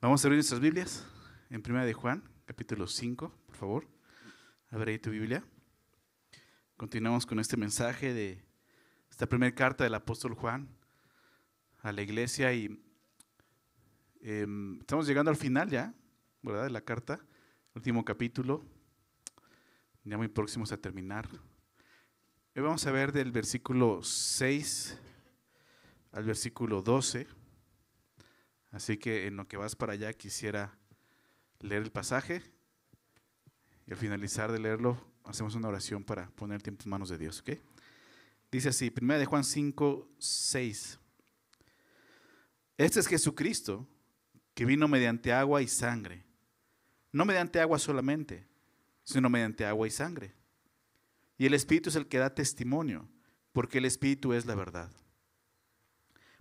Vamos a abrir nuestras Biblias en 1 capítulo 5, por favor. Abre ahí tu Biblia. Continuamos con este mensaje de esta primera carta del apóstol Juan a la iglesia y estamos llegando al final ya, ¿verdad? De la carta, último capítulo, ya muy próximos a terminar. Hoy vamos a ver del versículo 6 al versículo 12. Así que en lo que vas para allá quisiera leer el pasaje y al finalizar de leerlo hacemos una oración para poner el tiempo en manos de Dios, ¿ok? Dice así, 1 Juan 5, 6. Este es Jesucristo que vino mediante agua y sangre, no mediante agua solamente, sino mediante agua y sangre. Y el Espíritu es el que da testimonio, porque el Espíritu es la verdad.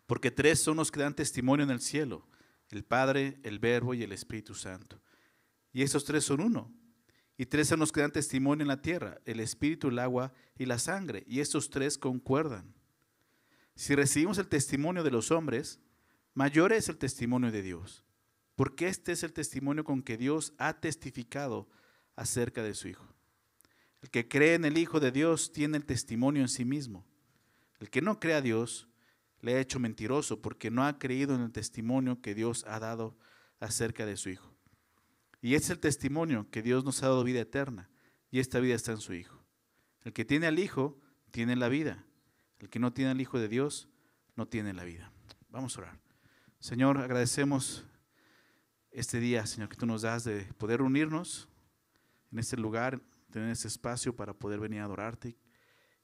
Porque tres son los que dan testimonio en el cielo, el Padre, el Verbo y el Espíritu Santo. Y estos tres son uno. Y tres son los que dan testimonio en la tierra, el Espíritu, el agua y la sangre. Y estos tres concuerdan. Si recibimos el testimonio de los hombres, mayor es el testimonio de Dios. Porque este es el testimonio con que Dios ha testificado acerca de su Hijo. El que cree en el Hijo de Dios tiene el testimonio en sí mismo. El que no cree a Dios le ha hecho mentiroso porque no ha creído en el testimonio que Dios ha dado acerca de su Hijo. Y este es el testimonio, que Dios nos ha dado vida eterna, y esta vida está en su Hijo. El que tiene al Hijo, tiene la vida. El que no tiene al Hijo de Dios, no tiene la vida. Vamos a orar. Señor, agradecemos este día, Señor, que tú nos das de poder unirnos en este lugar, tener este espacio para poder venir a adorarte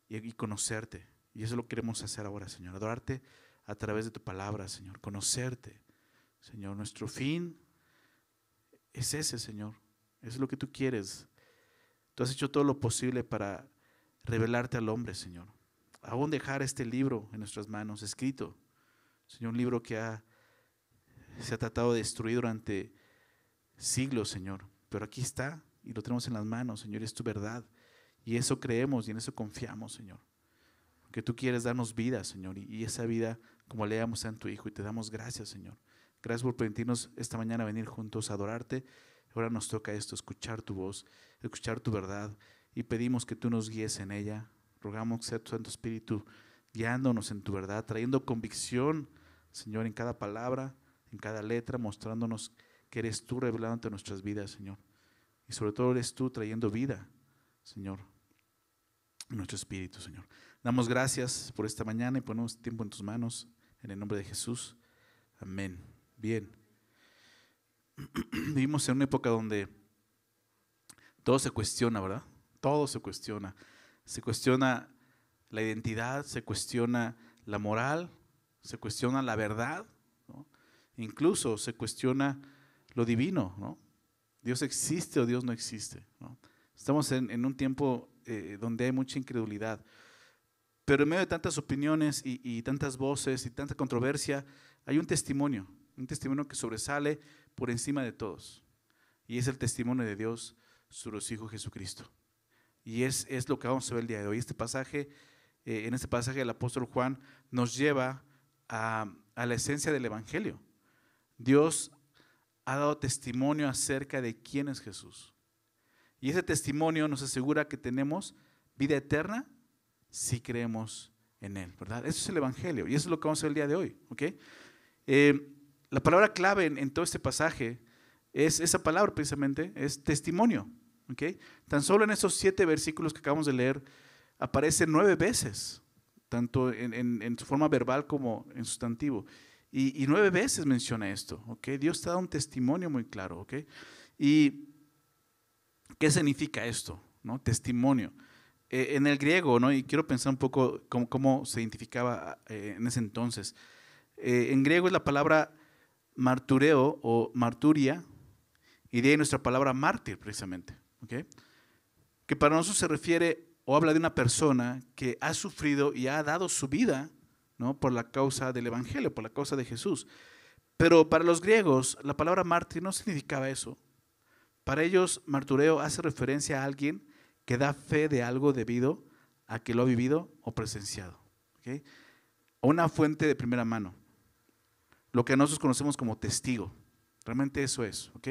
y conocerte. Y eso lo queremos hacer ahora, Señor, adorarte a través de tu palabra, Señor, conocerte. Señor, nuestro fin es ese, Señor, es lo que tú quieres. Tú has hecho todo lo posible para revelarte al hombre, Señor. Aún dejar este libro en nuestras manos, escrito, Señor, un libro que se ha tratado de destruir durante siglos, Señor, pero aquí está y lo tenemos en las manos, Señor, es tu verdad. Y eso creemos y en eso confiamos, Señor. Que tú quieres darnos vida, Señor, y esa vida, como leamos en tu Hijo, y te damos gracias, Señor. Gracias por permitirnos esta mañana venir juntos a adorarte. Ahora nos toca esto, escuchar tu voz, escuchar tu verdad, y pedimos que tú nos guíes en ella. Rogamos que sea tu Santo Espíritu guiándonos en tu verdad, trayendo convicción, Señor, en cada palabra, en cada letra, mostrándonos que eres tú revelándote en nuestras vidas, Señor. Y sobre todo eres tú trayendo vida, Señor, en nuestro espíritu, Señor. Damos gracias por esta mañana y ponemos tiempo en tus manos, en el nombre de Jesús. Amén. Bien. Vivimos en una época donde todo se cuestiona, ¿verdad? Todo se cuestiona. Se cuestiona la identidad, se cuestiona la moral, se cuestiona la verdad, ¿no? Incluso se cuestiona lo divino, ¿no? Dios existe o Dios no existe, ¿no? Estamos en un tiempo donde hay mucha incredulidad. Pero en medio de tantas opiniones y tantas voces y tanta controversia, hay un testimonio que sobresale por encima de todos. Y es el testimonio de Dios sobre su Hijo Jesucristo. Y es lo que vamos a ver el día de hoy. En este pasaje el apóstol Juan nos lleva a la esencia del Evangelio. Dios ha dado testimonio acerca de quién es Jesús. Y ese testimonio nos asegura que tenemos vida eterna si creemos en Él, ¿verdad? Eso es el Evangelio y eso es lo que vamos a ver el día de hoy, ¿ok? La palabra clave en todo este pasaje es esa palabra precisamente, es testimonio, ¿ok? Tan solo en esos 7 versículos que acabamos de leer aparece 9 veces, tanto en su forma verbal como en sustantivo. Y 9 veces menciona esto, ¿ok? Dios te da un testimonio muy claro, ¿ok? ¿Y qué significa esto, no? Testimonio. En el griego, ¿no? Y quiero pensar un poco cómo se identificaba en ese entonces. En griego es la palabra martureo o marturia, y de ahí nuestra palabra mártir, precisamente, ¿okay? Que para nosotros se refiere o habla de una persona que ha sufrido y ha dado su vida, ¿no? Por la causa del Evangelio, por la causa de Jesús. Pero para los griegos, la palabra mártir no significaba eso. Para ellos, martureo hace referencia a alguien que da fe de algo debido a que lo ha vivido o presenciado, ¿okay? O una fuente de primera mano, lo que nosotros conocemos como testigo. Realmente eso es, ¿ok?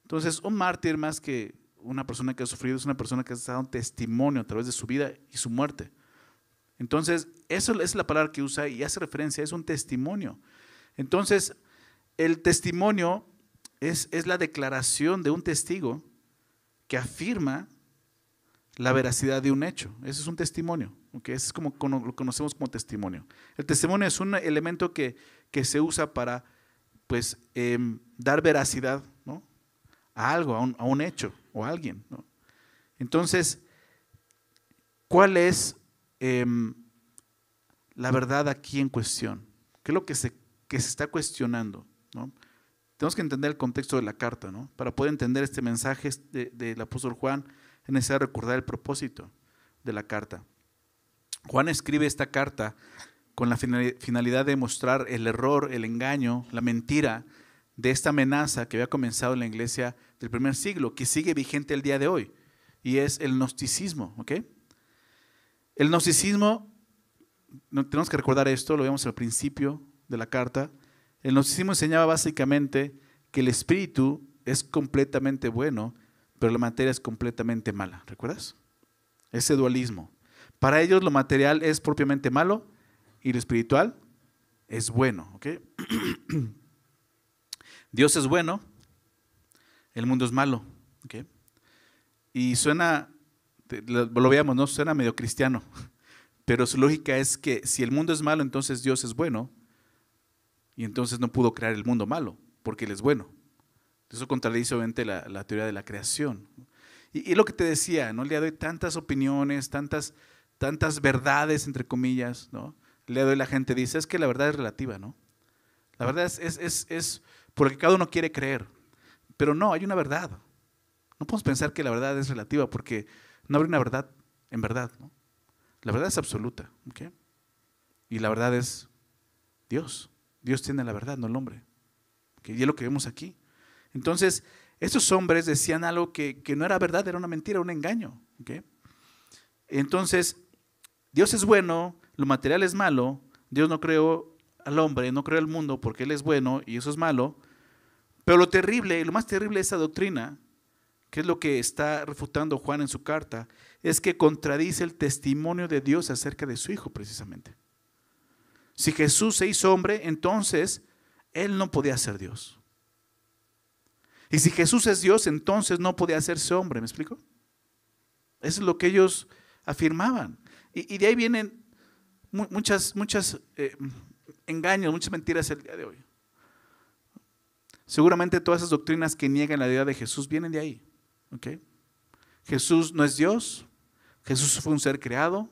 Entonces, un mártir más que una persona que ha sufrido es una persona que ha dado un testimonio a través de su vida y su muerte. Entonces, eso es la palabra que usa y hace referencia, es un testimonio. Entonces, el testimonio es la declaración de un testigo que afirma la veracidad de un hecho. Ese es un testimonio, ¿okay? Ese es como lo conocemos como testimonio. El testimonio es un elemento que se usa para pues, dar veracidad, ¿no?, a algo, a un hecho o a alguien, ¿no? Entonces, ¿cuál es la verdad aquí en cuestión? ¿Qué es lo que se está cuestionando, ¿no? Tenemos que entender el contexto de la carta, ¿no? Para poder entender este mensaje del apóstol Juan, es necesario recordar el propósito de la carta. Juan escribe esta carta con la finalidad de mostrar el error, el engaño, la mentira de esta amenaza que había comenzado en la iglesia del primer siglo, que sigue vigente el día de hoy, y es el gnosticismo, ¿ok? El gnosticismo, tenemos que recordar esto, lo vemos al principio de la carta. El gnosticismo enseñaba básicamente que el espíritu es completamente bueno, pero la materia es completamente mala. ¿Recuerdas? Ese dualismo. Para ellos lo material es propiamente malo y lo espiritual es bueno. ¿Okay? Dios es bueno, el mundo es malo. ¿Okay? Y suena, lo veamos, ¿no? Suena medio cristiano, pero su lógica es que si el mundo es malo, entonces Dios es bueno. Y entonces no pudo crear el mundo malo, porque Él es bueno. Eso contradice obviamente la teoría de la creación. Y lo que te decía, ¿no? El día de hoy tantas opiniones, tantas verdades, entre comillas, ¿no? El día de hoy la gente dice, es que la verdad es relativa, ¿no? La verdad es porque cada uno quiere creer. Pero no, hay una verdad. No podemos pensar que la verdad es relativa, porque no habrá una verdad en verdad, ¿no? La verdad es absoluta, ¿ok? Y la verdad es Dios. Dios tiene la verdad, no el hombre. ¿Okay? Y es lo que vemos aquí. Entonces, estos hombres decían algo que no era verdad, era una mentira, un engaño. ¿Okay? Entonces, Dios es bueno, lo material es malo, Dios no creó al hombre, no creó al mundo porque Él es bueno y eso es malo. Pero lo terrible, lo más terrible de esa doctrina, que es lo que está refutando Juan en su carta, es que contradice el testimonio de Dios acerca de su Hijo precisamente. Si Jesús se hizo hombre, entonces Él no podía ser Dios. Y si Jesús es Dios, entonces no podía hacerse hombre. ¿Me explico? Eso es lo que ellos afirmaban. Y de ahí vienen muchas engaños, muchas mentiras el día de hoy. Seguramente todas esas doctrinas que niegan la deidad de Jesús vienen de ahí. ¿Okay? Jesús no es Dios. Jesús fue un ser creado.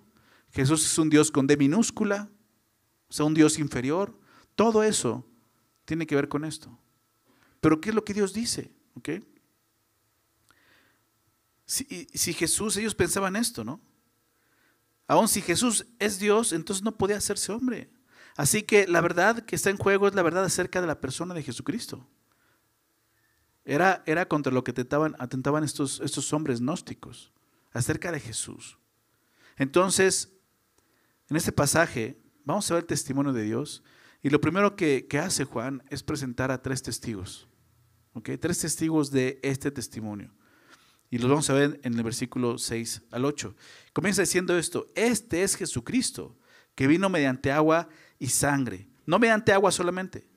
Jesús es un Dios con D minúscula. O sea, un Dios inferior. Todo eso tiene que ver con esto. Pero ¿qué es lo que Dios dice? ¿Okay? Si Jesús, ellos pensaban esto, ¿no? Aún si Jesús es Dios, entonces no podía hacerse hombre. Así que la verdad que está en juego es la verdad acerca de la persona de Jesucristo. Era contra lo que atentaban estos hombres gnósticos, acerca de Jesús. Entonces, en este pasaje, vamos a ver el testimonio de Dios. Y lo primero que hace Juan es presentar a 3 testigos. ¿Okay? 3 testigos de este testimonio. Y los vamos a ver en el versículo 6 al 8. Comienza diciendo esto: este es Jesucristo, que vino mediante agua y sangre. No mediante agua solamente,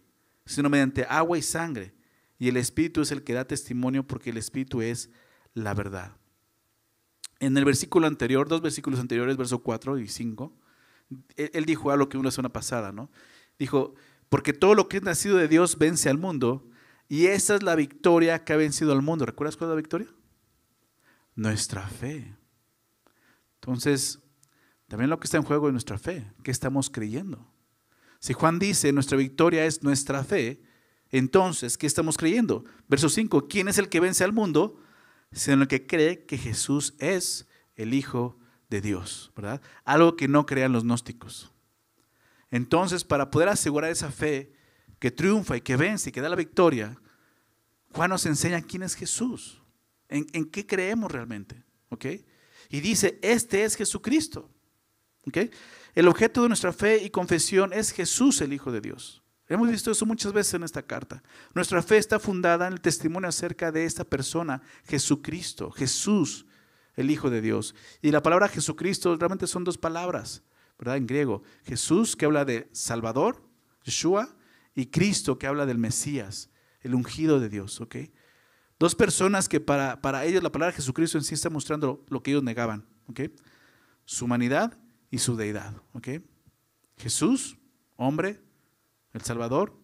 sino mediante agua y sangre. Y el Espíritu es el que da testimonio, porque el Espíritu es la verdad. En el versículo anterior, 2 versículos anteriores, verso 4 y 5, él dijo algo que una semana pasada, ¿no? Dijo, porque todo lo que es nacido de Dios vence al mundo, y esa es la victoria que ha vencido al mundo. ¿Recuerdas cuál es la victoria? Nuestra fe. Entonces, también lo que está en juego es nuestra fe. ¿Qué estamos creyendo? Si Juan dice, nuestra victoria es nuestra fe, entonces, ¿qué estamos creyendo? Verso 5, ¿quién es el que vence al mundo? Sino el que cree que Jesús es el Hijo de Dios, ¿verdad? Algo que no crean los gnósticos. Entonces, para poder asegurar esa fe que triunfa y que vence y que da la victoria, Juan nos enseña quién es Jesús, en qué creemos realmente, ¿ok? Y dice, este es Jesucristo, ¿ok? El objeto de nuestra fe y confesión es Jesús, el Hijo de Dios. Hemos visto eso muchas veces en esta carta. Nuestra fe está fundada en el testimonio acerca de esta persona, Jesucristo, Jesús, el Hijo de Dios. Y la palabra Jesucristo realmente son dos palabras, ¿verdad? En griego. Jesús, que habla de Salvador, Yeshua, y Cristo, que habla del Mesías, el ungido de Dios, ¿ok? Dos personas que para ellos la palabra Jesucristo en sí está mostrando lo que ellos negaban, ¿ok? Su humanidad y su deidad, ¿ok? Jesús, hombre, el Salvador,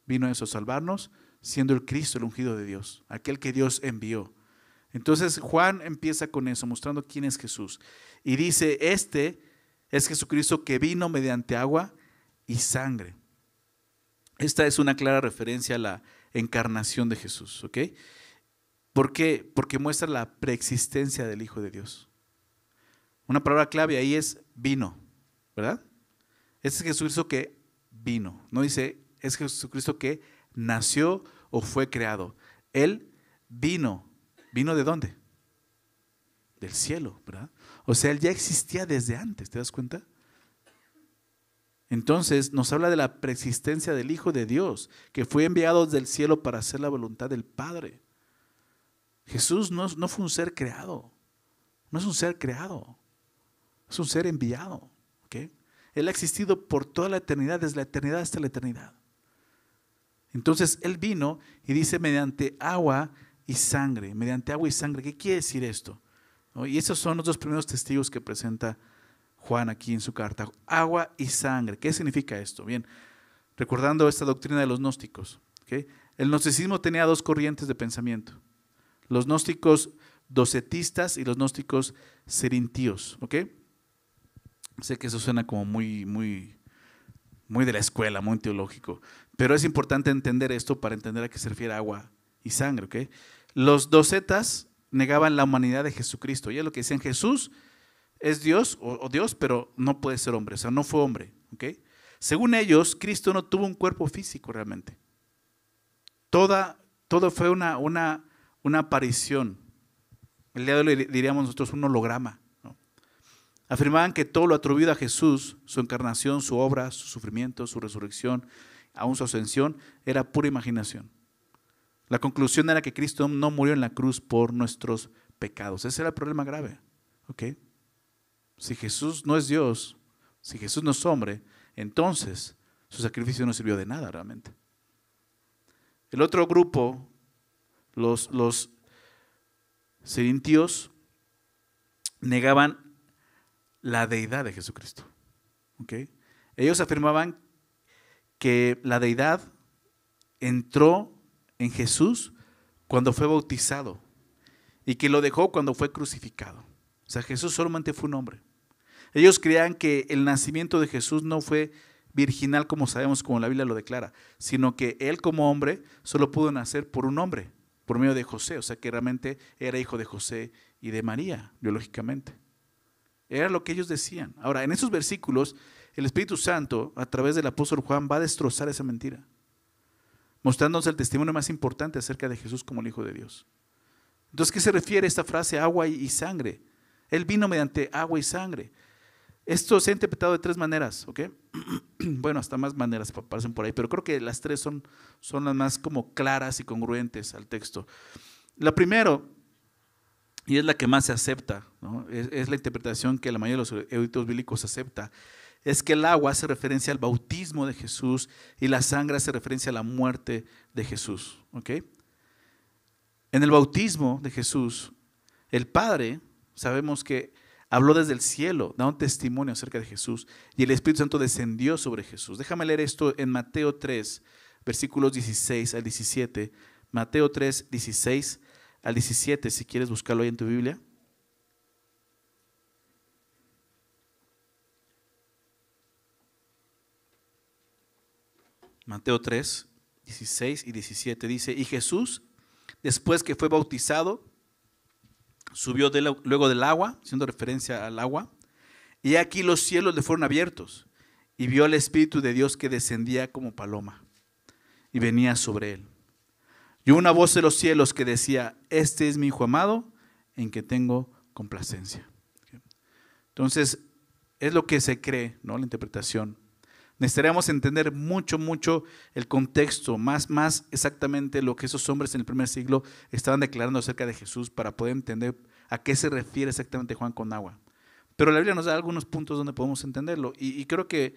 vino a eso, a salvarnos, siendo el Cristo, el ungido de Dios, aquel que Dios envió. Entonces Juan empieza con eso, mostrando quién es Jesús. Y dice, este es Jesucristo que vino mediante agua y sangre. Esta es una clara referencia a la encarnación de Jesús, ¿ok? ¿Por qué? Porque muestra la preexistencia del Hijo de Dios. Una palabra clave ahí es vino, ¿verdad? Este es Jesucristo que vino. No dice, es Jesucristo que nació o fue creado. Él vino. ¿Vino de dónde? Del cielo, ¿verdad? O sea, Él ya existía desde antes, ¿te das cuenta? Entonces nos habla de la preexistencia del Hijo de Dios, que fue enviado desde el cielo para hacer la voluntad del Padre. Jesús no fue un ser creado, no es un ser creado, es un ser enviado, ¿ok? Él ha existido por toda la eternidad, desde la eternidad hasta la eternidad. Entonces Él vino y dice mediante agua y sangre, mediante agua y sangre. ¿Qué quiere decir esto? ¿No? Y esos son los dos primeros testigos que presenta Juan aquí en su carta. Agua y sangre. ¿Qué significa esto? Bien, recordando esta doctrina de los gnósticos, ¿okay? El gnosticismo tenía dos corrientes de pensamiento. Los gnósticos docetistas y los gnósticos serintíos, ¿ok? Sé que eso suena como muy de la escuela, muy teológico, pero es importante entender esto para entender a qué se refiere agua y sangre, ¿ok? Los docetas negaban la humanidad de Jesucristo, y es lo que decían, Jesús es Dios o Dios, pero no puede ser hombre, o sea, no fue hombre, ¿ok? Según ellos, Cristo no tuvo un cuerpo físico realmente. Todo fue una aparición. El día de hoy diríamos nosotros un holograma, ¿no? Afirmaban que todo lo atribuido a Jesús, su encarnación, su obra, su sufrimiento, su resurrección, aún su ascensión, era pura imaginación. La conclusión era que Cristo no murió en la cruz por nuestros pecados. Ese era el problema grave, ¿ok? Si Jesús no es Dios, si Jesús no es hombre, entonces su sacrificio no sirvió de nada realmente. El otro grupo, los serintíos, negaban la deidad de Jesucristo, ¿ok? Ellos afirmaban que la deidad entró en Jesús cuando fue bautizado y que lo dejó cuando fue crucificado. O sea, Jesús solamente fue un hombre. Ellos creían que el nacimiento de Jesús no fue virginal como sabemos, como la Biblia lo declara, sino que Él como hombre solo pudo nacer por un hombre, por medio de José. O sea, que realmente era hijo de José y de María, biológicamente. Era lo que ellos decían. Ahora, en esos versículos, el Espíritu Santo, a través del apóstol Juan, va a destrozar esa mentira, mostrándonos el testimonio más importante acerca de Jesús como el Hijo de Dios. Entonces, ¿qué se refiere a esta frase agua y sangre? Él vino mediante agua y sangre. Esto se ha interpretado de tres maneras, ¿ok? Bueno, hasta más maneras aparecen por ahí, pero creo que las tres son las más como claras y congruentes al texto. La primera, y es la que más se acepta, ¿no? Es la interpretación que la mayoría de los eruditos bíblicos acepta, es que el agua hace referencia al bautismo de Jesús y la sangre hace referencia a la muerte de Jesús, ¿ok? En el bautismo de Jesús, el Padre, sabemos que habló desde el cielo, da un testimonio acerca de Jesús y el Espíritu Santo descendió sobre Jesús. Déjame leer esto en Mateo 3, versículos 16 al 17. Mateo 3, 16 al 17, si quieres buscarlo ahí en tu Biblia. Mateo 3, 16 y 17 dice, y Jesús, después que fue bautizado, subió luego del agua, haciendo referencia al agua, y aquí los cielos le fueron abiertos, y vio al Espíritu de Dios que descendía como paloma, y venía sobre él. Y una voz de los cielos que decía, este es mi Hijo amado, en que tengo complacencia. Entonces, es lo que se cree, ¿no? La interpretación. Necesitaríamos entender mucho el contexto, más exactamente lo que esos hombres en el primer siglo estaban declarando acerca de Jesús para poder entender a qué se refiere exactamente Juan con agua. Pero la Biblia nos da algunos puntos donde podemos entenderlo y creo que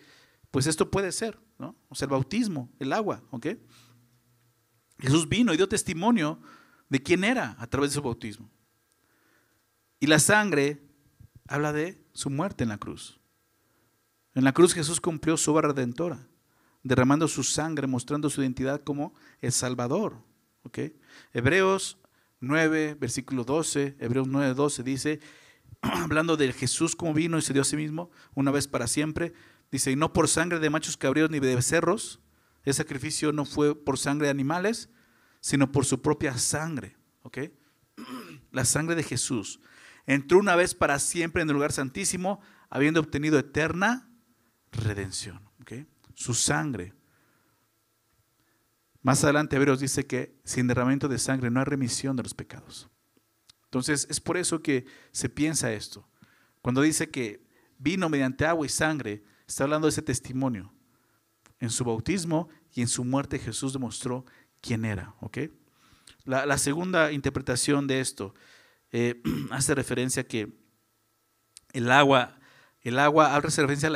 pues esto puede ser, ¿no? O sea, el bautismo, el agua, ¿ok? Jesús vino y dio testimonio de quién era a través de su bautismo. Y la sangre habla de su muerte en la cruz. En la cruz Jesús cumplió su obra redentora, derramando su sangre, mostrando su identidad como el Salvador. ¿Okay? Hebreos 9, versículo 12, Hebreos 9, 12 dice, hablando de Jesús como vino y se dio a sí mismo una vez para siempre, dice, y no por sangre de machos cabríos ni de becerros, el sacrificio no fue por sangre de animales, sino por su propia sangre. ¿Okay? La sangre de Jesús entró una vez para siempre en el lugar santísimo, habiendo obtenido eterna redención. ¿Okay? Su sangre. Más adelante Hebreos dice que sin derramamiento de sangre no hay remisión de los pecados. Entonces es por eso que se piensa esto. Cuando dice que vino mediante agua y sangre, está hablando de ese testimonio. En su bautismo y en su muerte Jesús demostró quién era. ¿Okay? La segunda interpretación de esto hace referencia a que el agua hace referencia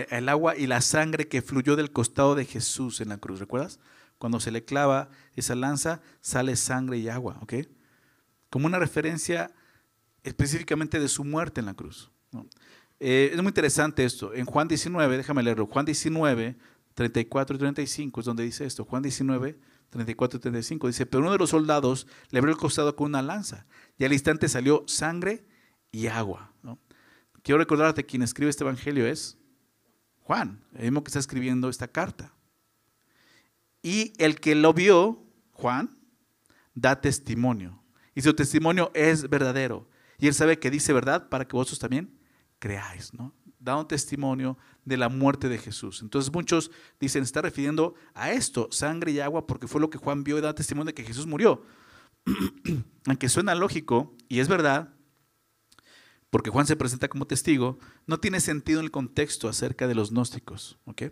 al agua y la sangre que fluyó del costado de Jesús en la cruz. ¿Recuerdas? Cuando se le clava esa lanza, sale sangre y agua. ¿Ok? Como una referencia específicamente de su muerte en la cruz, ¿no? Es muy interesante esto. En Juan 19, déjame leerlo. Juan 19, 34 y 35 es donde dice esto. Juan 19, 34 y 35 dice, pero uno de los soldados le abrió el costado con una lanza y al instante salió sangre y agua, ¿no? Quiero recordarte, quien escribe este evangelio es Juan, el mismo que está escribiendo esta carta. Y el que lo vio, Juan, da testimonio. Y su testimonio es verdadero. Y él sabe que dice verdad para que vosotros también creáis, ¿no? Da un testimonio de la muerte de Jesús. Entonces muchos dicen, está refiriendo a esto, sangre y agua, porque fue lo que Juan vio y da testimonio de que Jesús murió. Aunque suena lógico, y es verdad, porque Juan se presenta como testigo, no tiene sentido en el contexto acerca de los gnósticos. ¿Ok?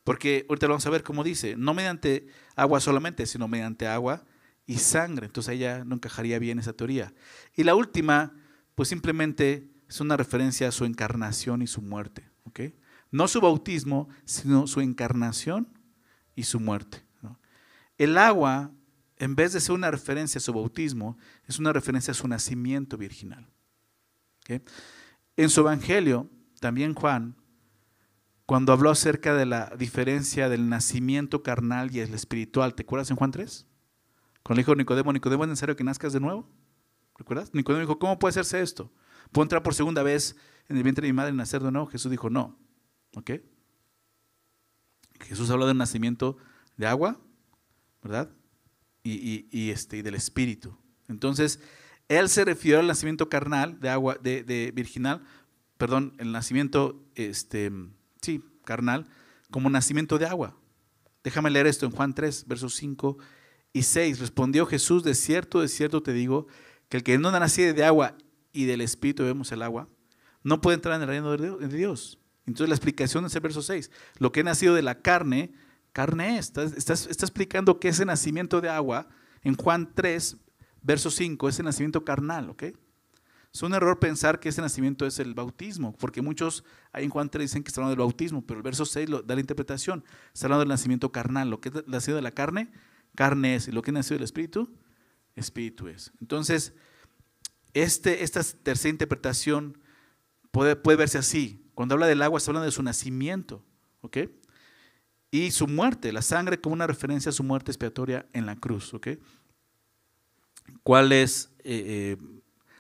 Porque ahorita lo vamos a ver como dice, no mediante agua solamente, sino mediante agua y sangre. Entonces ella no encajaría bien esa teoría. Y la última, pues simplemente es una referencia a su encarnación y su muerte. ¿Ok? No su bautismo, sino su encarnación y su muerte, ¿no? El agua, en vez de ser una referencia a su bautismo, es una referencia a su nacimiento virginal. ¿Okay? En su evangelio, también Juan, cuando habló acerca de la diferencia del nacimiento carnal y el espiritual, ¿te acuerdas en Juan 3? Cuando le dijo Nicodemo, ¿es necesario que nazcas de nuevo? ¿Recuerdas? Nicodemo dijo, ¿cómo puede hacerse esto? ¿Puedo entrar por segunda vez en el vientre de mi madre y nacer de nuevo? Jesús dijo, no. ¿Ok? Jesús habló del nacimiento de agua, ¿verdad? Y del espíritu. Entonces, él se refirió al nacimiento carnal de agua, de virginal, perdón, el nacimiento, carnal, como nacimiento de agua. Déjame leer esto en Juan 3, versos 5 y 6. Respondió Jesús, de cierto te digo, que el que no naciere de agua y del espíritu, vemos el agua, no puede entrar en el reino de Dios. Entonces la explicación es el verso 6. Lo que ha nacido de la carne, carne es. Está explicando que ese nacimiento de agua, en Juan 3, verso 5, es el nacimiento carnal, ¿ok? Es un error pensar que ese nacimiento es el bautismo, porque muchos ahí en Juan 3 dicen que está hablando del bautismo, pero el verso 6 da la interpretación. Está hablando del nacimiento carnal. Lo que es nacido de la carne, carne es. Y lo que es nacido del espíritu, espíritu es. Entonces, esta tercera interpretación puede verse así. Cuando habla del agua, está hablando de su nacimiento, ¿ok? Y su muerte, la sangre como una referencia a su muerte expiatoria en la cruz, ¿ok? ¿Cuál es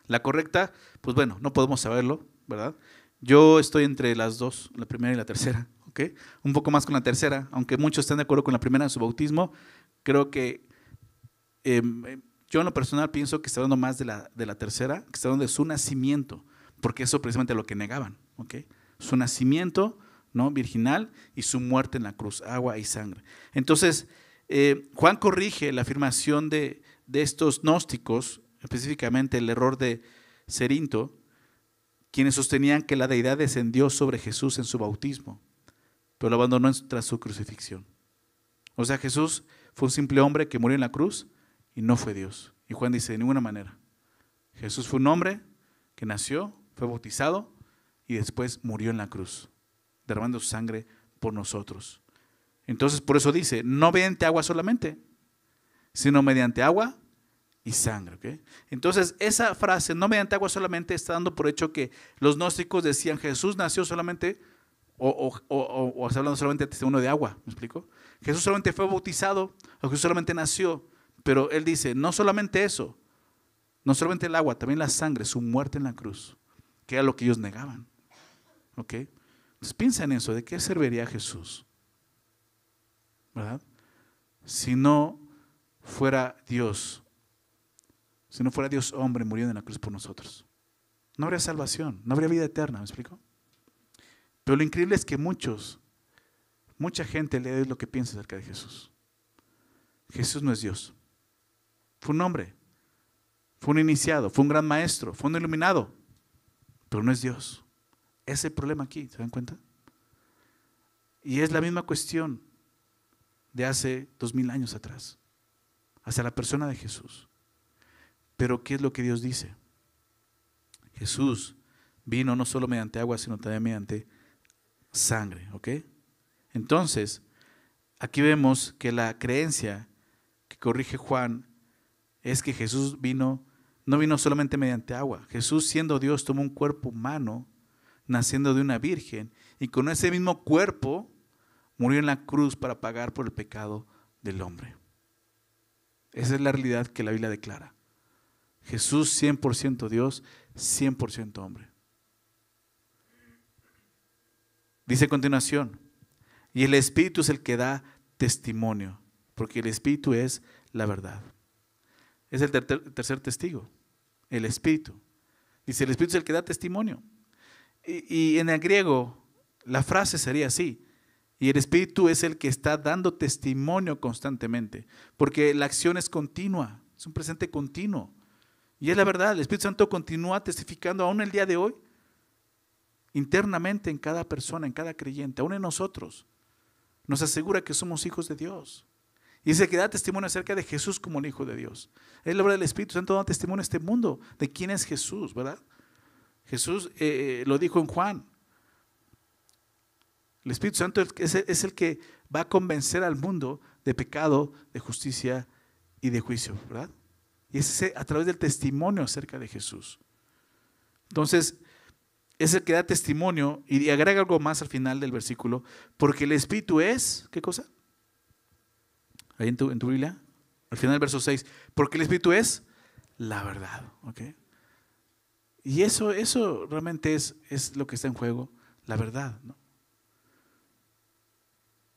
la correcta? Pues bueno, no podemos saberlo, ¿verdad? Yo estoy entre las dos, la primera y la tercera, ¿ok? Un poco más con la tercera, aunque muchos están de acuerdo con la primera en su bautismo. Creo que yo en lo personal pienso que está hablando más de la tercera, que está hablando de su nacimiento, porque eso precisamente es lo que negaban, ¿ok? Su nacimiento, ¿no? Virginal, y su muerte en la cruz, agua y sangre. Entonces, Juan corrige la afirmación de estos gnósticos, específicamente el error de Cerinto, quienes sostenían que la deidad descendió sobre Jesús en su bautismo. pero lo abandonó tras su crucifixión. O sea, Jesús fue un simple hombre que murió en la cruz y no fue Dios. Y Juan dice, de ninguna manera. Jesús fue un hombre que nació, fue bautizado y después murió en la cruz, derramando su sangre por nosotros. Entonces, por eso dice, no mediante agua solamente, sino mediante agua y sangre. ¿Okay? Entonces, esa frase, no mediante agua solamente, está dando por hecho que los gnósticos decían, Jesús nació solamente, o está hablando solamente de testimonio de agua, ¿me explico? Jesús solamente fue bautizado, o Jesús solamente nació, pero él dice, no solamente eso, no solamente el agua, también la sangre, su muerte en la cruz, que era lo que ellos negaban. ¿Ok? Entonces piensa en eso, ¿de qué serviría Jesús? ¿Verdad? Si no fuera Dios, si no fuera Dios hombre muriendo en la cruz por nosotros. No habría salvación, no habría vida eterna, ¿me explico? Pero lo increíble es que mucha gente le da lo que piensa acerca de Jesús. Jesús no es Dios. Fue un hombre, fue un iniciado, fue un gran maestro, fue un iluminado, pero no es Dios. Ese es el problema aquí, ¿se dan cuenta? Y es la misma cuestión de hace 2000 años atrás, hacia la persona de Jesús. Pero ¿qué es lo que Dios dice? Jesús vino no solo mediante agua, sino también mediante sangre, ¿ok? Entonces, aquí vemos que la creencia que corrige Juan es que Jesús no vino solamente mediante agua. Jesús, siendo Dios, tomó un cuerpo humano, naciendo de una virgen, y con ese mismo cuerpo murió en la cruz para pagar por el pecado del hombre. Esa es la realidad que la Biblia declara. Jesús 100% Dios, 100% hombre. Dice a continuación, y el Espíritu es el que da testimonio, porque el Espíritu es la verdad. Es el tercer testigo, el Espíritu. Dice, el Espíritu es el que da testimonio. Y en el griego, la frase sería así, y el Espíritu es el que está dando testimonio constantemente, porque la acción es continua, es un presente continuo. Y es la verdad, el Espíritu Santo continúa testificando aún el día de hoy, internamente en cada persona, en cada creyente, aún en nosotros. Nos asegura que somos hijos de Dios. Y es el que da testimonio acerca de Jesús como el Hijo de Dios. Es la obra del Espíritu Santo dando testimonio a este mundo de quién es Jesús, ¿verdad? Jesús lo dijo en Juan. El Espíritu Santo es el que va a convencer al mundo de pecado, de justicia y de juicio, ¿verdad? Y es a través del testimonio acerca de Jesús. Entonces, es el que da testimonio y agrega algo más al final del versículo, porque el Espíritu es, ¿qué cosa? Ahí en tu Biblia, al final del verso 6, porque el Espíritu es la verdad, ¿ok? Y eso realmente es lo que está en juego, la verdad, ¿no?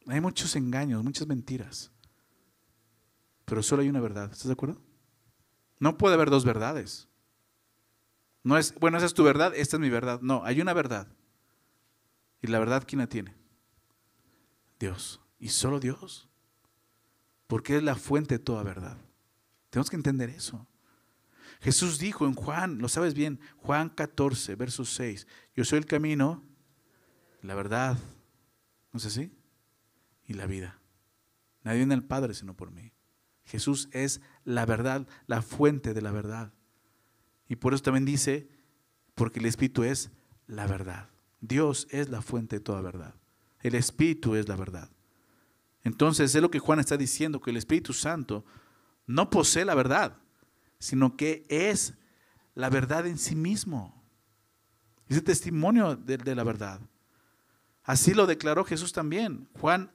Hay muchos engaños, muchas mentiras, pero solo hay una verdad, ¿estás de acuerdo? No puede haber dos verdades. No es, bueno, esa es tu verdad, esta es mi verdad. No, hay una verdad. ¿Y la verdad quién la tiene? Dios. Y solo Dios. Porque es la fuente de toda verdad. Tenemos que entender eso. Jesús dijo en Juan, lo sabes bien, Juan 14, verso 6, yo soy el camino, la verdad, ¿no es así? Y la vida. Nadie viene al Padre sino por mí. Jesús es la verdad, la fuente de la verdad. Y por eso también dice, porque el Espíritu es la verdad. Dios es la fuente de toda verdad. El Espíritu es la verdad. Entonces es lo que Juan está diciendo, que el Espíritu Santo no posee la verdad, sino que es la verdad en sí mismo. Es el testimonio de la verdad. Así lo declaró Jesús también. Juan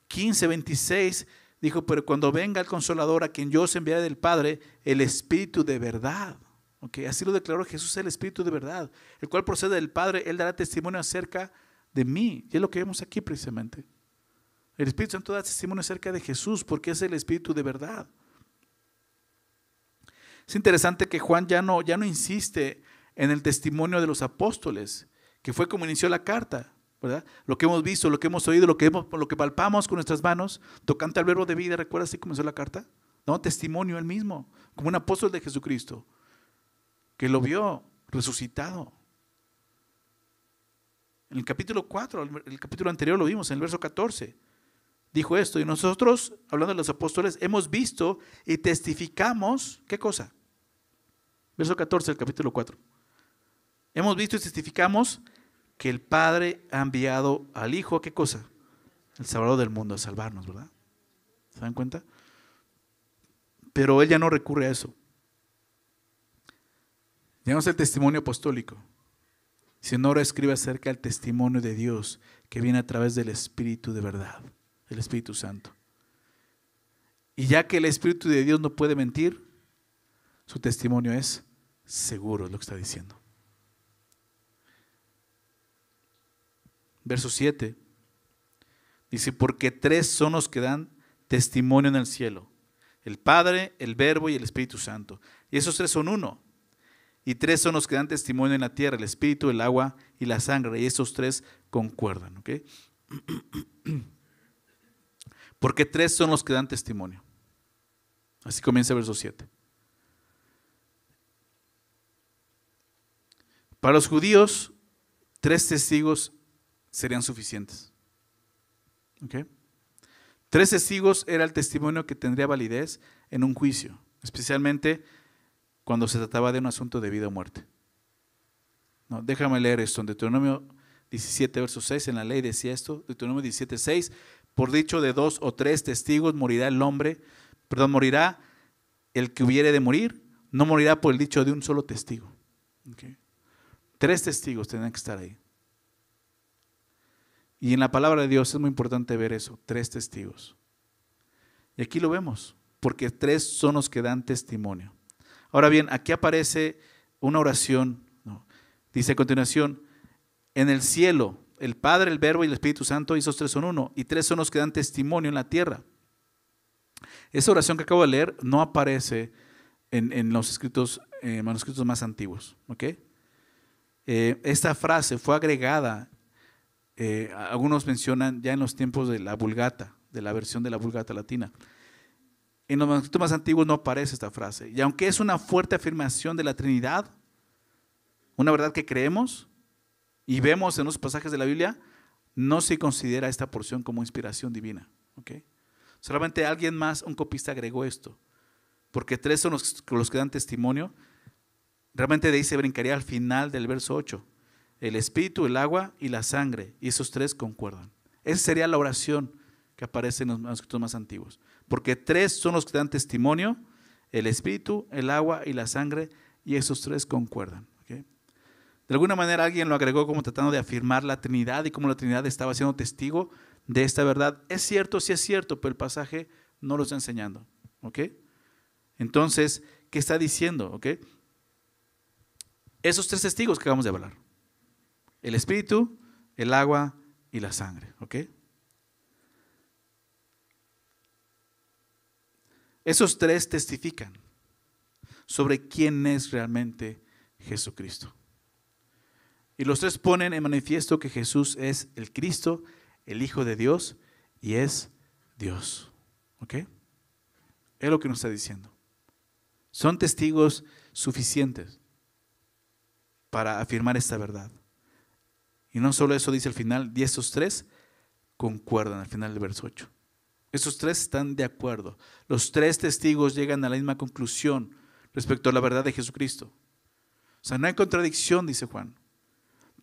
15, 26 dijo, pero cuando venga el Consolador a quien yo os enviaré del Padre, el Espíritu de verdad. Okay, así lo declaró Jesús, el Espíritu de verdad, el cual procede del Padre, Él dará testimonio acerca de mí. Y es lo que vemos aquí precisamente. El Espíritu Santo da testimonio acerca de Jesús porque es el Espíritu de verdad. Es interesante que Juan ya no insiste en el testimonio de los apóstoles, que fue como inició la carta, ¿verdad? Lo que hemos visto, lo que hemos oído, lo que palpamos con nuestras manos, tocante al verbo de vida. ¿Recuerdas así comenzó la carta? No, testimonio él mismo, como un apóstol de Jesucristo, que lo vio resucitado. En el capítulo 4, el capítulo anterior lo vimos, en el verso 14. Dijo esto, y nosotros, hablando de los apóstoles, hemos visto y testificamos, ¿qué cosa? Verso 14 del capítulo 4. Hemos visto y testificamos que el Padre ha enviado al Hijo, ¿qué cosa? El Salvador del mundo, a salvarnos, ¿verdad? ¿Se dan cuenta? Pero Él ya no recurre a eso. Ya no es el testimonio apostólico, sino ahora escribe acerca del testimonio de Dios que viene a través del Espíritu de verdad, el Espíritu Santo. Y ya que el Espíritu de Dios no puede mentir, su testimonio es seguro, es lo que está diciendo. Verso 7 dice, porque tres son los que dan testimonio en el cielo: el Padre, el Verbo y el Espíritu Santo. Y esos tres son uno. Y tres son los que dan testimonio en la tierra: el Espíritu, el agua y la sangre. Y esos tres concuerdan. ¿Ok? Porque tres son los que dan testimonio. Así comienza el verso 7. Para los judíos, tres testigos serían suficientes. ¿Ok? Tres testigos era el testimonio que tendría validez en un juicio, especialmente cuando se trataba de un asunto de vida o muerte. No, déjame leer esto. En Deuteronomio 17, verso 6, en la ley decía esto, Deuteronomio 17, 6, por dicho de 2 o 3 testigos morirá morirá el que hubiere de morir, no morirá por el dicho de un solo testigo. ¿Okay? 3 testigos tendrán que estar ahí. Y en la palabra de Dios es muy importante ver eso, 3 testigos. Y aquí lo vemos, porque 3 son los que dan testimonio. Ahora bien, aquí aparece una oración, ¿no? Dice a continuación, en el cielo, el Padre, el Verbo y el Espíritu Santo, y esos 3 son uno, y 3 son los que dan testimonio en la tierra. Esa oración que acabo de leer no aparece en los escritos, manuscritos más antiguos. ¿Okay? Esta frase fue agregada, algunos mencionan ya en los tiempos de la Vulgata, de la versión de la Vulgata latina. En los manuscritos más antiguos no aparece esta frase. Y aunque es una fuerte afirmación de la Trinidad, una verdad que creemos y vemos en los pasajes de la Biblia, no se considera esta porción como inspiración divina. ¿Okay? Solamente alguien más, un copista, agregó esto. Porque 3 son los que dan testimonio. Realmente de ahí se brincaría al final del verso 8. El Espíritu, el agua y la sangre. Y esos 3 concuerdan. Esa sería la oración que aparece en los manuscritos más antiguos. Porque 3 son los que dan testimonio: el Espíritu, el agua y la sangre. Y esos 3 concuerdan. ¿Okay? De alguna manera alguien lo agregó como tratando de afirmar la Trinidad y cómo la Trinidad estaba siendo testigo de esta verdad. Es cierto, sí es cierto, pero el pasaje no lo está enseñando. ¿Ok? Entonces, ¿qué está diciendo? ¿Ok? Esos 3 testigos que acabamos de hablar: el Espíritu, el agua y la sangre. ¿Ok? Esos 3 testifican sobre quién es realmente Jesucristo. Y los 3 ponen en manifiesto que Jesús es el Cristo, el Hijo de Dios, y es Dios. ¿Ok? Es lo que nos está diciendo. Son testigos suficientes para afirmar esta verdad. Y no solo eso dice al final, y esos 3 concuerdan al final del verso 8. Esos 3 están de acuerdo. Los 3 testigos llegan a la misma conclusión respecto a la verdad de Jesucristo. O sea, no hay contradicción, dice Juan.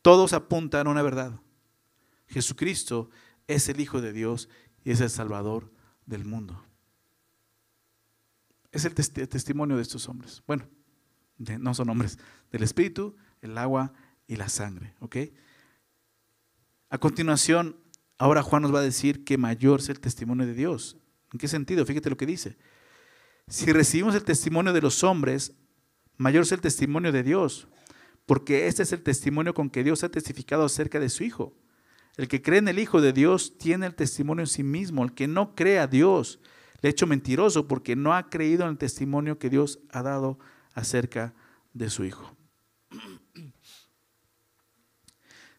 Todos apuntan a una verdad. Jesucristo es el Hijo de Dios y es el Salvador del mundo. Es el testimonio de estos hombres. Bueno, no son hombres, del Espíritu, el agua y la sangre. ¿Ok? A continuación, ahora Juan nos va a decir que mayor es el testimonio de Dios. ¿En qué sentido? Fíjate lo que dice. Si recibimos el testimonio de los hombres, mayor es el testimonio de Dios, porque este es el testimonio con que Dios ha testificado acerca de su Hijo. El que cree en el Hijo de Dios tiene el testimonio en sí mismo. El que no cree a Dios le ha hecho mentiroso, porque no ha creído en el testimonio que Dios ha dado acerca de su Hijo.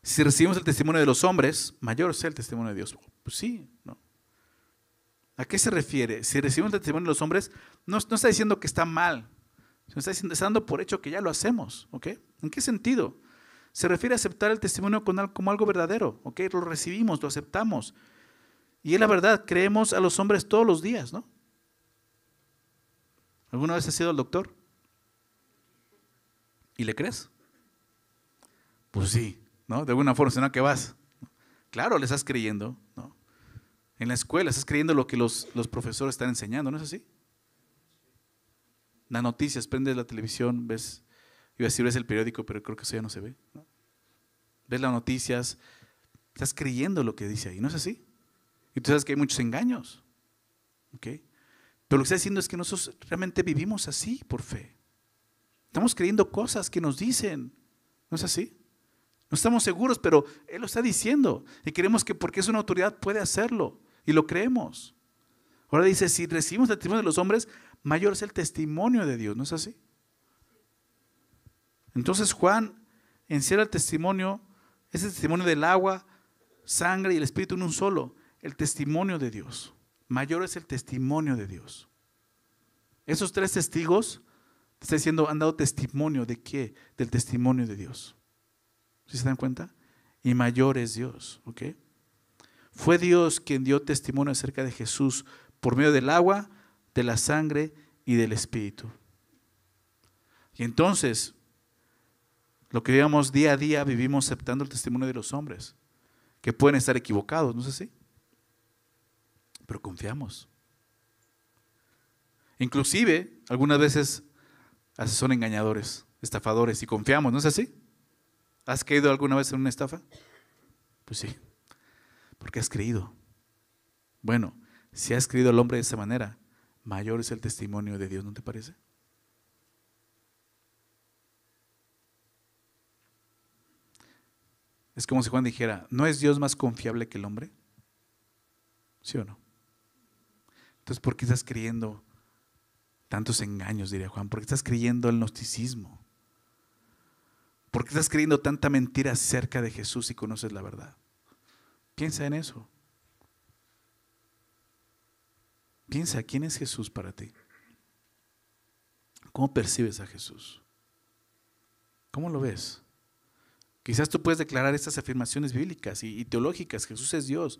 Si recibimos el testimonio de los hombres, mayor es el testimonio de Dios. Pues sí, ¿no? ¿A qué se refiere? Si recibimos el testimonio de los hombres, no está diciendo que está mal, está dando por hecho que ya lo hacemos. ¿Ok? ¿En qué sentido? se refiere a aceptar el testimonio como algo verdadero, ¿ok? Lo recibimos, lo aceptamos. Y es la verdad, creemos a los hombres todos los días, ¿no? ¿Alguna vez has ido al doctor? ¿Y le crees? Pues sí, ¿no? De alguna forma, si no, ¿a qué vas? Claro, le estás creyendo, ¿no? En la escuela estás creyendo lo que los profesores están enseñando, ¿no es así? Las noticias, prendes la televisión, ves, iba a decir ves el periódico, pero creo que eso ya no se ve, ¿no? Ves las noticias, estás creyendo lo que dice ahí, ¿no es así? Y tú sabes que hay muchos engaños, ¿ok? Pero lo que está diciendo es que nosotros realmente vivimos así por fe. Estamos creyendo cosas que nos dicen, ¿no es así? No estamos seguros, pero Él lo está diciendo. Y queremos que porque es una autoridad puede hacerlo. Y lo creemos. Ahora dice, si recibimos el testimonio de los hombres, mayor es el testimonio de Dios, ¿no es así? Entonces Juan encierra el testimonio, ese testimonio del agua, sangre y el Espíritu en un solo, el testimonio de Dios. Mayor es el testimonio de Dios. Esos tres testigos, te está diciendo, han dado testimonio de qué? Del testimonio de Dios. ¿Sí se dan cuenta? Y mayor es Dios, ¿ok? Fue Dios quien dio testimonio acerca de Jesús por medio del agua, de la sangre y del Espíritu. Y entonces, lo que digamos día a día vivimos aceptando el testimonio de los hombres, que pueden estar equivocados, ¿no es así? Pero confiamos. Inclusive, algunas veces son engañadores, estafadores, y confiamos, ¿no es así? ¿Has caído alguna vez en una estafa? Pues sí, porque has creído. Bueno, si has creído al hombre de esa manera, mayor es el testimonio de Dios, ¿no te parece? Es como si Juan dijera, ¿no es Dios más confiable que el hombre? ¿Sí o no? Entonces, ¿por qué estás creyendo tantos engaños, diría Juan? ¿Por qué estás creyendo el gnosticismo? ¿Por qué estás creyendo tanta mentira acerca de Jesús si conoces la verdad? Piensa en eso. Piensa, ¿quién es Jesús para ti? ¿Cómo percibes a Jesús? ¿Cómo lo ves? Quizás tú puedes declarar estas afirmaciones bíblicas y teológicas, Jesús es Dios,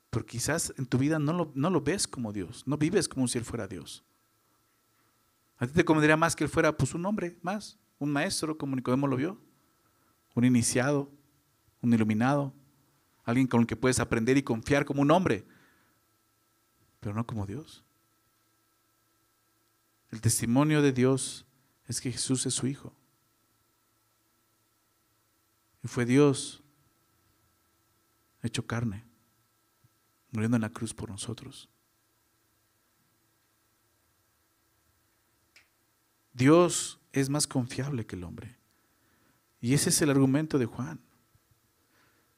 pero quizás en tu vida no lo ves como Dios, no vives como si Él fuera Dios. A ti te convendría más que Él fuera pues un hombre más, un maestro como Nicodemo lo vio, un iniciado, un iluminado, alguien con el que puedes aprender y confiar como un hombre, pero no como Dios. El testimonio de Dios es que Jesús es su Hijo. Y fue Dios hecho carne, muriendo en la cruz por nosotros. Dios es más confiable que el hombre. Y ese es el argumento de Juan.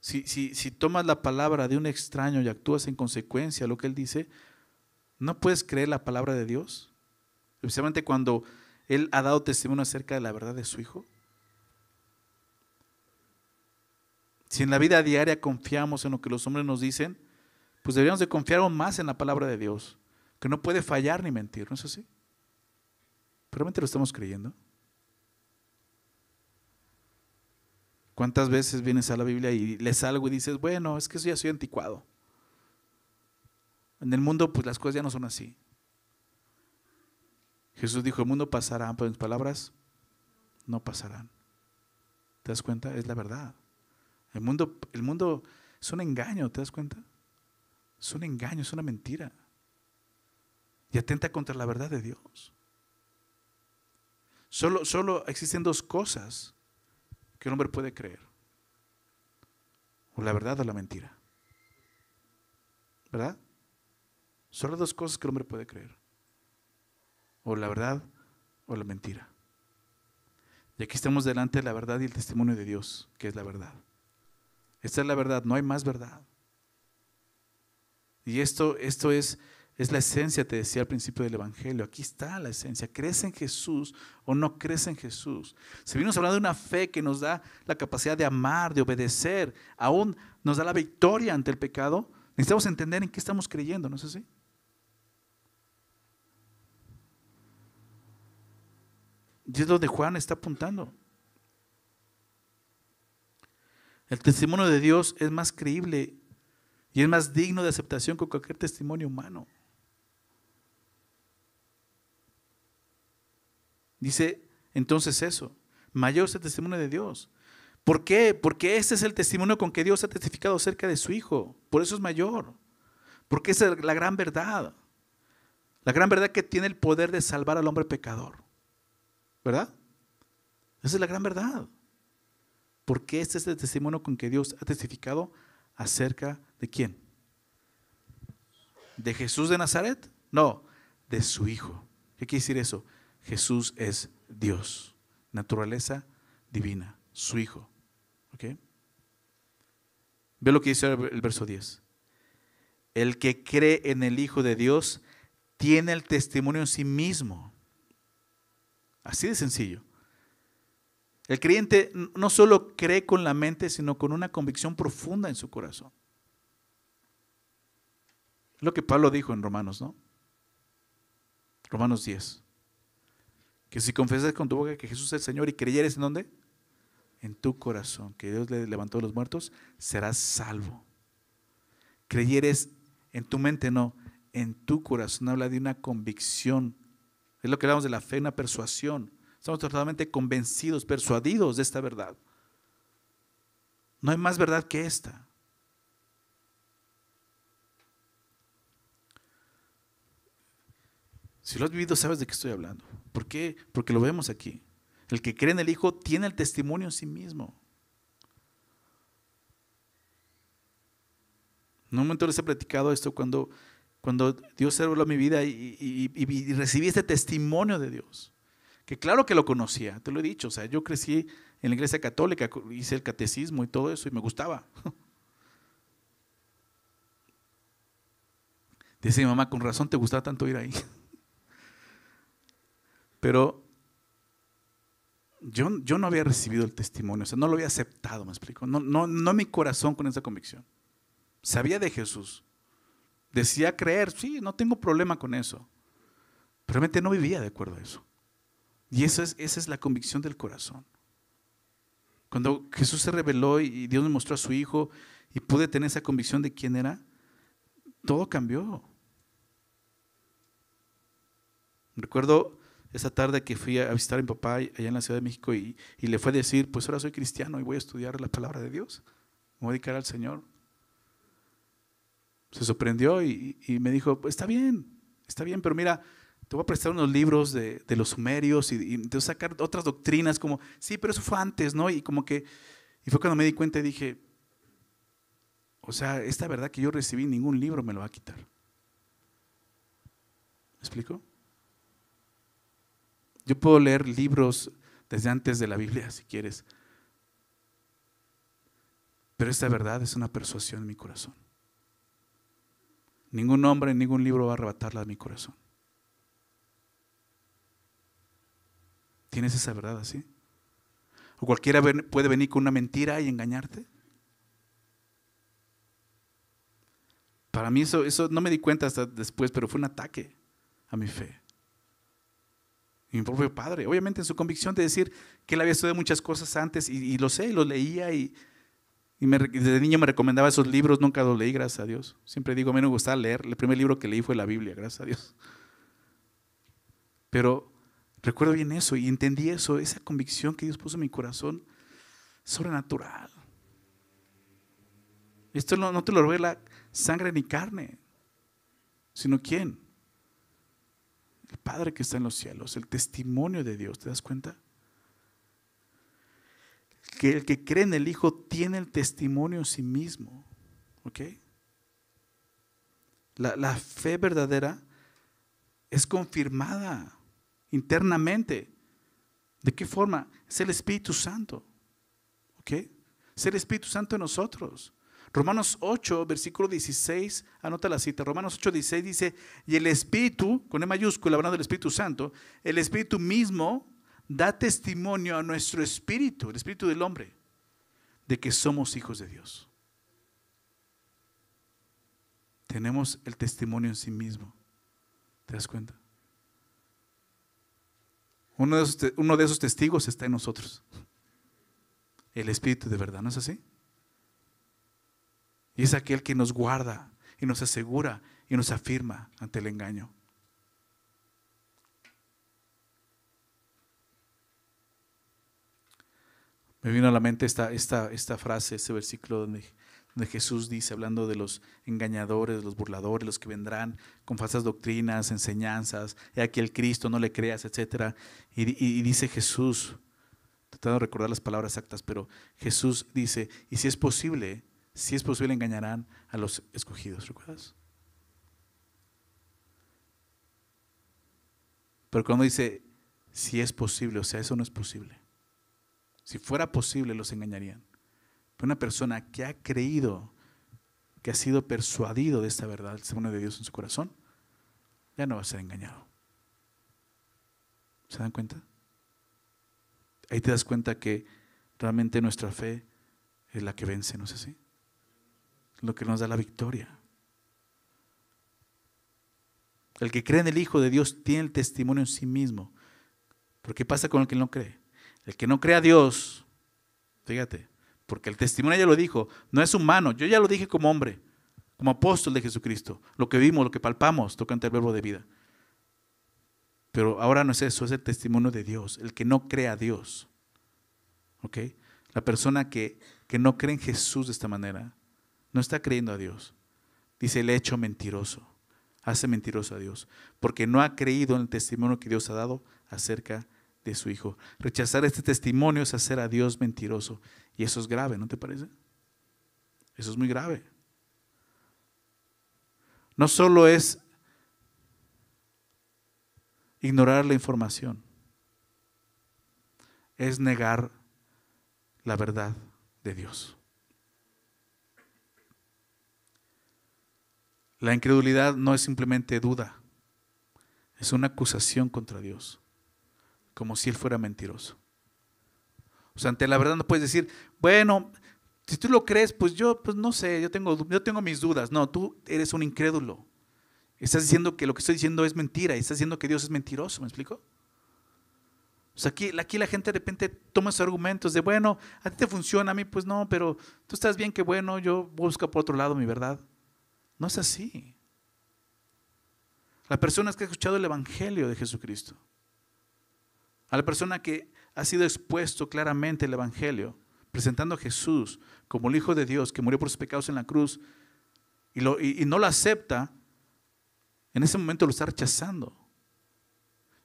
Si tomas la palabra de un extraño y actúas en consecuencia a lo que él dice, ¿no puedes creer la palabra de Dios? Especialmente cuando Él ha dado testimonio acerca de la verdad de su Hijo. Si en la vida diaria confiamos en lo que los hombres nos dicen, pues deberíamos de confiar aún más en la palabra de Dios, que no puede fallar ni mentir, ¿no es así? ¿Pero realmente lo estamos creyendo? ¿Cuántas veces vienes a la Biblia y lees algo y dices, bueno, es que eso ya soy anticuado? En el mundo pues las cosas ya no son así. Jesús dijo, el mundo pasará, pero mis palabras no pasarán. ¿Te das cuenta? Es la verdad. El mundo es un engaño, ¿te das cuenta? Es un engaño, es una mentira. Y atenta contra la verdad de Dios. Solo existen dos cosas que el hombre puede creer. O la verdad o la mentira. ¿Verdad? Solo dos cosas que el hombre puede creer. O la verdad o la mentira. Y aquí estamos delante de la verdad y el testimonio de Dios, que es la verdad. Esta es la verdad, no hay más verdad. Y esto es la esencia, te decía al principio del Evangelio. Aquí está la esencia. ¿Crees en Jesús o no crees en Jesús? Si venimos hablando de una fe que nos da la capacidad de amar, de obedecer, aún nos da la victoria ante el pecado, necesitamos entender en qué estamos creyendo, ¿no es así? Y es donde Juan está apuntando. El testimonio de Dios es más creíble y es más digno de aceptación que cualquier testimonio humano. Dice entonces eso, mayor es el testimonio de Dios. ¿Por qué? Porque este es el testimonio con que Dios ha testificado acerca de su Hijo. Por eso es mayor. Porque esa es la gran verdad. La gran verdad que tiene el poder de salvar al hombre pecador. ¿Verdad? Esa es la gran verdad. Porque este es el testimonio con que Dios ha testificado acerca de ¿quién? ¿De Jesús de Nazaret? No, de su Hijo. ¿Qué quiere decir eso? Jesús es Dios, naturaleza divina, su Hijo. ¿Ok? Ve lo que dice el verso 10. El que cree en el Hijo de Dios tiene el testimonio en sí mismo. Así de sencillo. El creyente no solo cree con la mente, sino con una convicción profunda en su corazón. Es lo que Pablo dijo en Romanos, ¿no? Romanos 10. Que si confesas con tu boca que Jesús es el Señor y creyeres ¿en dónde? En tu corazón, que Dios le levantó de los muertos, serás salvo. Creyeres en tu mente, no, en tu corazón. Habla de una convicción. Es lo que hablamos de la fe, una persuasión. Estamos totalmente convencidos, persuadidos de esta verdad. No hay más verdad que esta. Si lo has vivido, sabes de qué estoy hablando. ¿Por qué? Porque lo vemos aquí. El que cree en el Hijo tiene el testimonio en sí mismo. En un momento les he platicado esto cuando Dios habló a mi vida y recibí este testimonio de Dios. Que claro que lo conocía, te lo he dicho. O sea, yo crecí en la iglesia católica, hice el catecismo y todo eso y me gustaba. Dice mi mamá, con razón te gustaba tanto ir ahí. Pero yo no había recibido el testimonio, o sea, no lo había aceptado, me explico. No mi corazón con esa convicción. Sabía de Jesús. Decía creer, sí, no tengo problema con eso. Pero realmente no vivía de acuerdo a eso. Y esa es la convicción del corazón. Cuando Jesús se reveló y Dios me mostró a su Hijo y pude tener esa convicción de quién era, todo cambió. Recuerdo esa tarde que fui a visitar a mi papá allá en la Ciudad de México y le fue a decir, pues ahora soy cristiano y voy a estudiar la palabra de Dios. Me voy a dedicar al Señor. Se sorprendió y me dijo, pues está bien, pero mira, te voy a prestar unos libros de los sumerios y te voy a sacar otras doctrinas como, sí, pero eso fue antes, ¿no? Y fue cuando me di cuenta y dije, o sea, esta verdad que yo recibí, ningún libro me lo va a quitar. ¿Me explico? Yo puedo leer libros desde antes de la Biblia, si quieres, pero esta verdad es una persuasión en mi corazón. Ningún hombre, ningún libro va a arrebatarla de mi corazón. ¿Tienes esa verdad así? ¿O cualquiera puede venir con una mentira y engañarte? Para mí eso no me di cuenta hasta después, pero fue un ataque a mi fe. Y mi propio padre, obviamente en su convicción de decir que él había estudiado muchas cosas antes y lo sé, lo leía y desde niño me recomendaba esos libros, nunca los leí, gracias a Dios. Siempre digo, a mí me gustaba leer, el primer libro que leí fue la Biblia, gracias a Dios. Pero recuerdo bien eso y entendí eso, esa convicción que Dios puso en mi corazón, sobrenatural. Esto no te lo revela sangre ni carne, sino ¿quién? El Padre que está en los cielos, el testimonio de Dios, ¿te das cuenta? Que el que cree en el Hijo tiene el testimonio en sí mismo. ¿Ok? La fe verdadera es confirmada internamente. ¿De qué forma? Es el Espíritu Santo. ¿Ok? Es el Espíritu Santo en nosotros. Romanos 8, versículo 16, anota la cita. Romanos 8, 16 dice, y el Espíritu, con E mayúscula, hablando del Espíritu Santo, el Espíritu mismo da testimonio a nuestro espíritu, el espíritu del hombre, de que somos hijos de Dios. Tenemos el testimonio en sí mismo. ¿Te das cuenta? Uno de esos testigos está en nosotros. El espíritu de verdad, ¿no es así? Y es aquel que nos guarda y nos asegura y nos afirma ante el engaño. Me vino a la mente esta frase, ese versículo donde Jesús dice, hablando de los engañadores, los burladores, los que vendrán con falsas doctrinas, enseñanzas, he aquí el Cristo, no le creas, etc. Y dice Jesús, tratando de recordar las palabras exactas, pero Jesús dice, y si es posible engañarán a los escogidos, ¿recuerdas? Pero cuando dice, si es posible, o sea, eso no es posible. Si fuera posible, los engañarían. Pero una persona que ha creído, que ha sido persuadido de esta verdad, el testimonio de Dios en su corazón, ya no va a ser engañado. ¿Se dan cuenta? Ahí te das cuenta que realmente nuestra fe es la que vence, ¿no es así? Lo que nos da la victoria. El que cree en el Hijo de Dios tiene el testimonio en sí mismo. ¿Pero qué pasa con el que no cree? El que no cree a Dios, fíjate, porque el testimonio ya lo dijo, no es humano, yo ya lo dije como hombre, como apóstol de Jesucristo, lo que vimos, lo que palpamos, tocante al verbo de vida. Pero ahora no es eso, es el testimonio de Dios, el que no cree a Dios. ¿Ok? La persona que no cree en Jesús de esta manera, no está creyendo a Dios. Dice el hecho mentiroso, hace mentiroso a Dios, porque no ha creído en el testimonio que Dios ha dado acerca de su Hijo. Rechazar este testimonio es hacer a Dios mentiroso. Y eso es grave, ¿no te parece? Eso es muy grave. No solo es ignorar la información, es negar la verdad de Dios. La incredulidad no es simplemente duda, es una acusación contra Dios, como si Él fuera mentiroso. O sea, ante la verdad no puedes decir, bueno, si tú lo crees, pues no sé, yo tengo mis dudas. No, tú eres un incrédulo. Estás diciendo que lo que estoy diciendo es mentira y estás diciendo que Dios es mentiroso, ¿me explico? O sea, aquí la gente de repente toma esos argumentos de, bueno, a ti te funciona, a mí pues no, pero tú estás bien, que bueno, yo busco por otro lado mi verdad. No es así. La persona que ha escuchado el Evangelio de Jesucristo, a la persona que ha sido expuesto claramente el Evangelio, presentando a Jesús como el Hijo de Dios que murió por sus pecados en la cruz y no lo acepta, en ese momento lo está rechazando.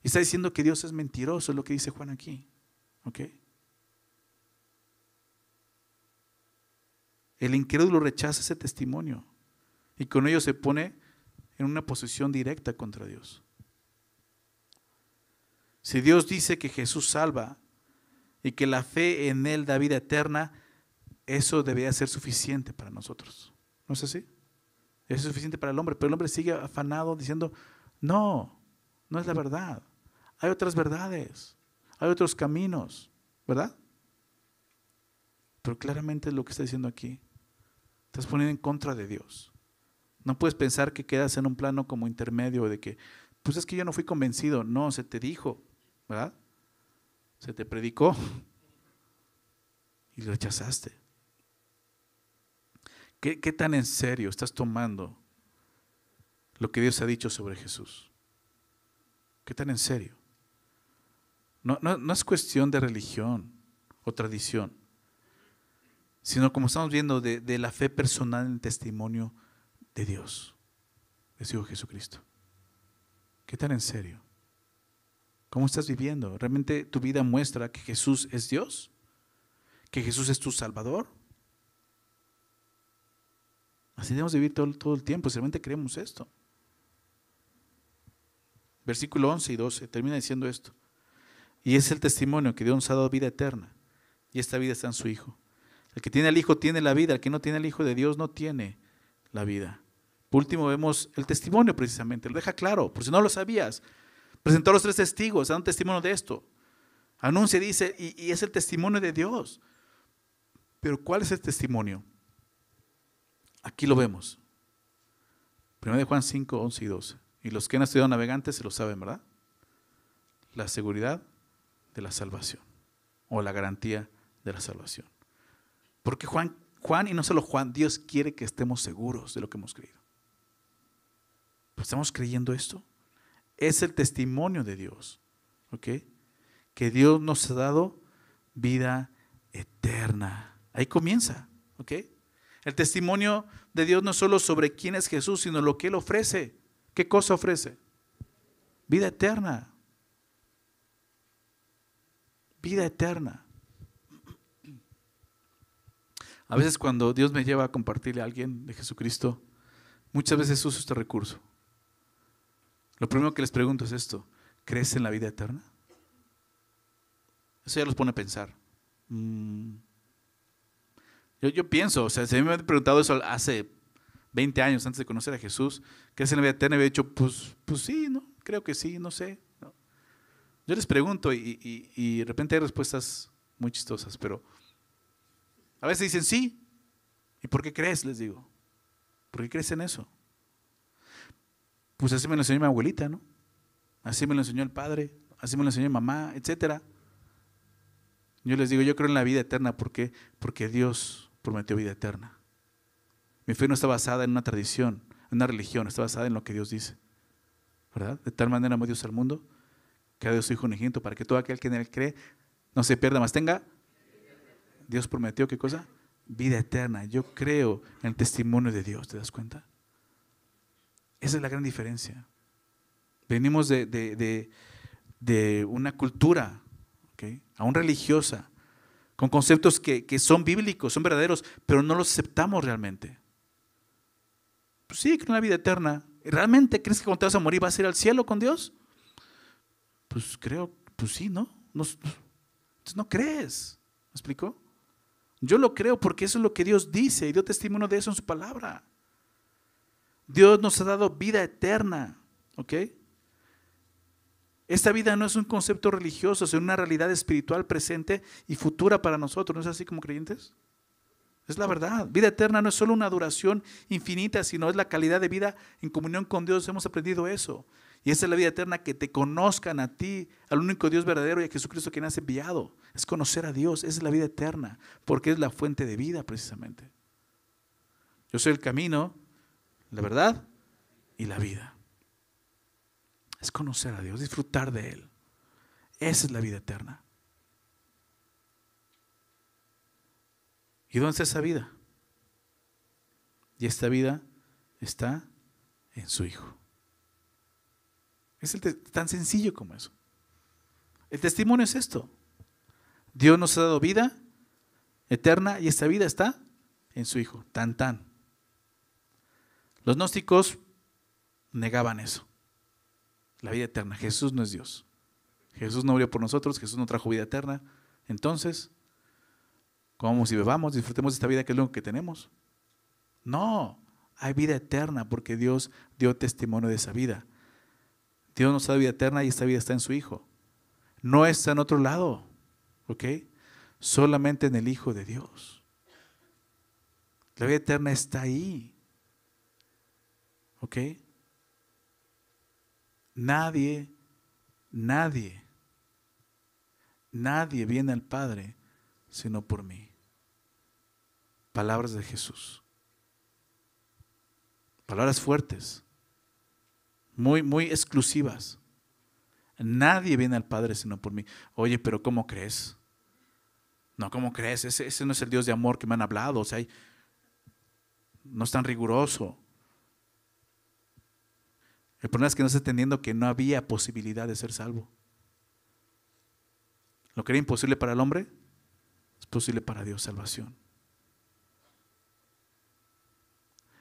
Y está diciendo que Dios es mentiroso, es lo que dice Juan aquí. ¿Ok? El incrédulo rechaza ese testimonio y con ello se pone en una posición directa contra Dios. Si Dios dice que Jesús salva y que la fe en Él da vida eterna, eso debería ser suficiente para nosotros. ¿No es así? Eso es suficiente para el hombre, pero el hombre sigue afanado diciendo, no es la verdad. Hay otras verdades, hay otros caminos, ¿verdad? Pero claramente es lo que está diciendo aquí. Estás poniendo en contra de Dios. No puedes pensar que quedas en un plano como intermedio de que, pues es que yo no fui convencido. No, se te dijo, ¿verdad? Se te predicó y rechazaste. ¿Qué tan en serio estás tomando lo que Dios ha dicho sobre Jesús? ¿Qué tan en serio? No es cuestión de religión o tradición, sino como estamos viendo de la fe personal en el testimonio de Dios, de su Hijo Jesucristo. ¿Qué tan en serio? ¿Cómo estás viviendo? ¿Realmente tu vida muestra que Jesús es Dios? ¿Que Jesús es tu Salvador? Así debemos vivir todo el tiempo, si realmente creemos esto. Versículo 11 y 12 termina diciendo esto. Y es el testimonio que Dios nos ha dado vida eterna. Y esta vida está en su Hijo. El que tiene al Hijo tiene la vida. El que no tiene al Hijo de Dios no tiene la vida. Por último vemos el testimonio precisamente. Lo deja claro, por si no lo sabías. Presentó a los 3 testigos, dan testimonio de esto. Anuncia, dice, y es el testimonio de Dios. Pero ¿cuál es el testimonio? Aquí lo vemos. 1 Juan 5, 11 y 12. Y los que han estudiado navegantes se lo saben, ¿verdad? La seguridad de la salvación o la garantía de la salvación. Porque Juan Juan, y no solo Juan, Dios quiere que estemos seguros de lo que hemos creído. ¿Estamos creyendo esto? Es el testimonio de Dios, ¿ok? Que Dios nos ha dado vida eterna. Ahí comienza, ¿ok? El testimonio de Dios no es solo sobre quién es Jesús, sino lo que Él ofrece. ¿Qué cosa ofrece? Vida eterna. Vida eterna. A veces cuando Dios me lleva a compartirle a alguien de Jesucristo, muchas veces uso este recurso. Lo primero que les pregunto es esto: ¿crees en la vida eterna? Eso ya los pone a pensar. Yo pienso, o sea, si a mí me han preguntado eso hace 20 años antes de conocer a Jesús, ¿crees en la vida eterna? Y había dicho, pues sí, ¿no? Creo que sí, no sé. ¿No? Yo les pregunto y de repente hay respuestas muy chistosas, pero a veces dicen sí. ¿Y por qué crees? Les digo. ¿Por qué crees en eso? Pues así me lo enseñó mi abuelita, ¿no? Así me lo enseñó el padre, así me lo enseñó mi mamá, etcétera. Yo les digo, yo creo en la vida eterna. ¿Por qué? Porque Dios prometió vida eterna. Mi fe no está basada en una tradición, en una religión, está basada en lo que Dios dice, ¿verdad? De tal manera amó Dios al mundo que ha dado su Hijo unigénito para que todo aquel que en Él cree no se pierda, mas tenga. Dios prometió, ¿qué cosa? Vida eterna. Yo creo en el testimonio de Dios, ¿te das cuenta? Esa es la gran diferencia. Venimos de una cultura, ¿okay?, aún religiosa, con conceptos que son bíblicos, son verdaderos, pero no los aceptamos realmente. Pues sí, creo en la vida eterna. ¿Realmente crees que cuando te vas a morir vas a ir al cielo con Dios? Pues creo, pues sí, ¿no? Entonces no crees. ¿Me explico? Yo lo creo porque eso es lo que Dios dice y dio testimonio de eso en su palabra. Dios nos ha dado vida eterna, ¿ok? Esta vida no es un concepto religioso, es una realidad espiritual presente y futura para nosotros. ¿No es así como creyentes? Es la verdad. Vida eterna no es solo una duración infinita, sino es la calidad de vida en comunión con Dios. Hemos aprendido eso. Y esa es la vida eterna, que te conozcan a ti, al único Dios verdadero y a Jesucristo quien has enviado. Es conocer a Dios. Esa es la vida eterna, porque es la fuente de vida precisamente. Yo soy el camino, la verdad y la vida. Es conocer a Dios, disfrutar de Él. Esa es la vida eterna. ¿Y dónde está esa vida? Y esta vida está en su Hijo. Es tan sencillo como eso. El testimonio es esto. Dios nos ha dado vida eterna y esta vida está en su Hijo. Tan. Los gnósticos negaban eso. La vida eterna. Jesús no es Dios. Jesús no murió por nosotros, Jesús no trajo vida eterna. Entonces, comamos y bebamos, disfrutemos de esta vida que es lo que tenemos. No, hay vida eterna porque Dios dio testimonio de esa vida. Dios nos da vida eterna y esta vida está en su Hijo. No está en otro lado, ¿ok? Solamente en el Hijo de Dios. La vida eterna está ahí, ¿ok? Nadie viene al Padre sino por mí. Palabras de Jesús. Palabras fuertes, muy exclusivas. Nadie viene al Padre sino por mí. Oye, pero ¿cómo crees? No, ¿cómo crees? Ese no es el Dios de amor que me han hablado. O sea, no es tan riguroso. El problema es que no está entendiendo que no había posibilidad de ser salvo. Lo que era imposible para el hombre es posible para Dios, salvación.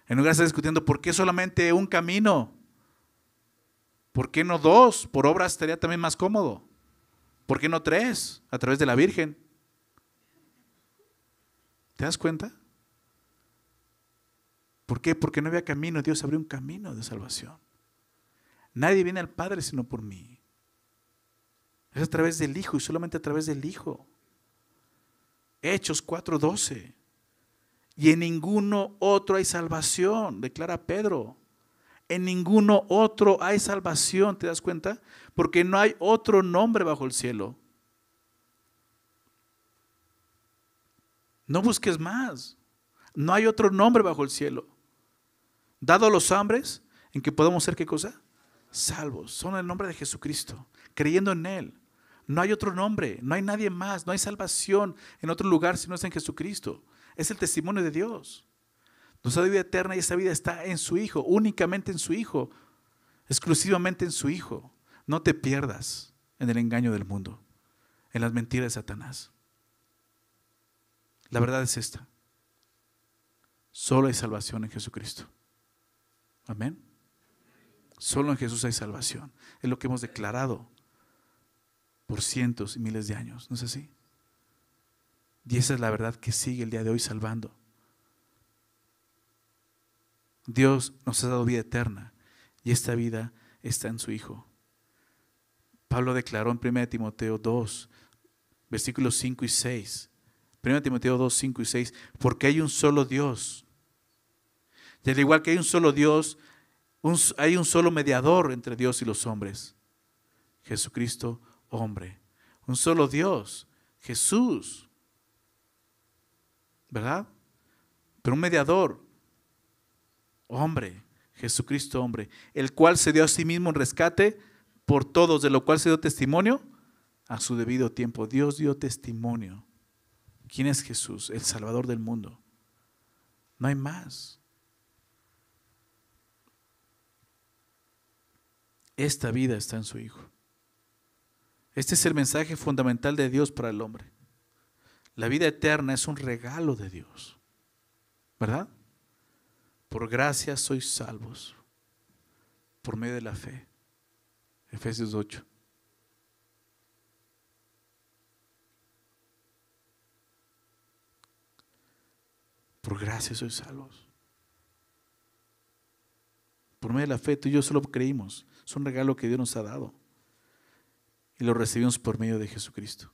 En lugar de estar discutiendo por qué solamente un camino, ¿por qué no dos? Por obras estaría también más cómodo. ¿Por qué no tres? A través de la Virgen. ¿Te das cuenta? ¿Por qué? Porque no había camino. Dios abrió un camino de salvación. Nadie viene al Padre sino por mí. Es a través del Hijo y solamente a través del Hijo. Hechos 4:12. Y en ninguno otro hay salvación, declara Pedro. En ninguno otro hay salvación, ¿te das cuenta? Porque no hay otro nombre bajo el cielo. No busques más. No hay otro nombre bajo el cielo dado a los hombres en que podamos ser, ¿qué cosa? Salvos. Son el nombre de Jesucristo, creyendo en Él. No hay otro nombre, no hay nadie más, no hay salvación en otro lugar si no es en Jesucristo. Es el testimonio de Dios. Nos da vida eterna y esa vida está en su Hijo, únicamente en su Hijo, exclusivamente en su Hijo. No te pierdas en el engaño del mundo, en las mentiras de Satanás. La verdad es esta: solo hay salvación en Jesucristo. Amén. Solo en Jesús hay salvación. Es lo que hemos declarado por cientos y miles de años, ¿no es así? Y esa es la verdad que sigue el día de hoy salvando. Dios nos ha dado vida eterna y esta vida está en su Hijo. Pablo declaró en 1 Timoteo 2, versículos 5 y 6. 1 Timoteo 2, 5 y 6. Porque hay un solo Dios. Y al igual que hay un solo Dios, hay un solo mediador entre Dios y los hombres. Jesucristo, hombre. Un solo Dios, Jesús. ¿Verdad? Pero un mediador, hombre, Jesucristo, hombre, el cual se dio a sí mismo en rescate por todos, de lo cual se dio testimonio a su debido tiempo. Dios dio testimonio. ¿Quién es Jesús? El Salvador del mundo. No hay más. Esta vida está en su Hijo. Este es el mensaje fundamental de Dios para el hombre. La vida eterna es un regalo de Dios, ¿verdad? Por gracia sois salvos, por medio de la fe. Efesios 8. Por gracia sois salvos. Por medio de la fe, tú y yo solo creímos. Es un regalo que Dios nos ha dado. Y lo recibimos por medio de Jesucristo.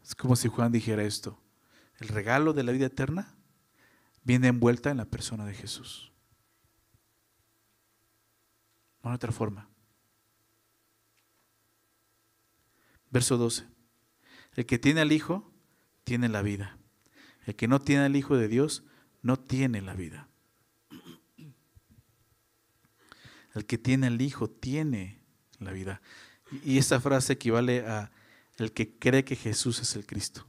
Es como si Juan dijera esto: el regalo de la vida eterna viene envuelta en la persona de Jesús. No hay otra forma. Verso 12. El que tiene al Hijo, tiene la vida. El que no tiene al Hijo de Dios, no tiene la vida. El que tiene al Hijo, tiene la vida. Y esta frase equivale a el que cree que Jesús es el Cristo.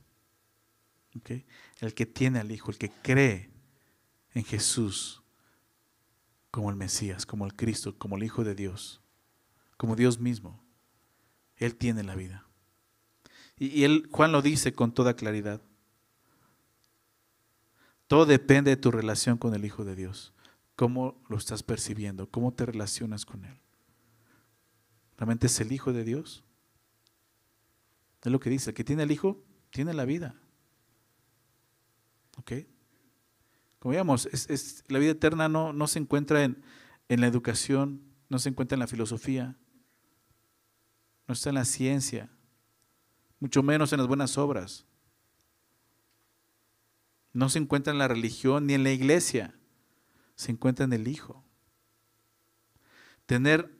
¿Okay? El que tiene al Hijo, el que cree en Jesús como el Mesías, como el Cristo, como el Hijo de Dios, como Dios mismo, Él tiene la vida. Y Juan lo dice con toda claridad. Todo depende de tu relación con el Hijo de Dios. ¿Cómo lo estás percibiendo? ¿Cómo te relacionas con Él? ¿Realmente es el Hijo de Dios? Es lo que dice: el que tiene el Hijo, tiene la vida. ¿Ok? Como veíamos, la vida eterna no se encuentra en la educación, no se encuentra en la filosofía, no está en la ciencia, mucho menos en las buenas obras. No se encuentra en la religión ni en la iglesia, se encuentra en el Hijo. Tener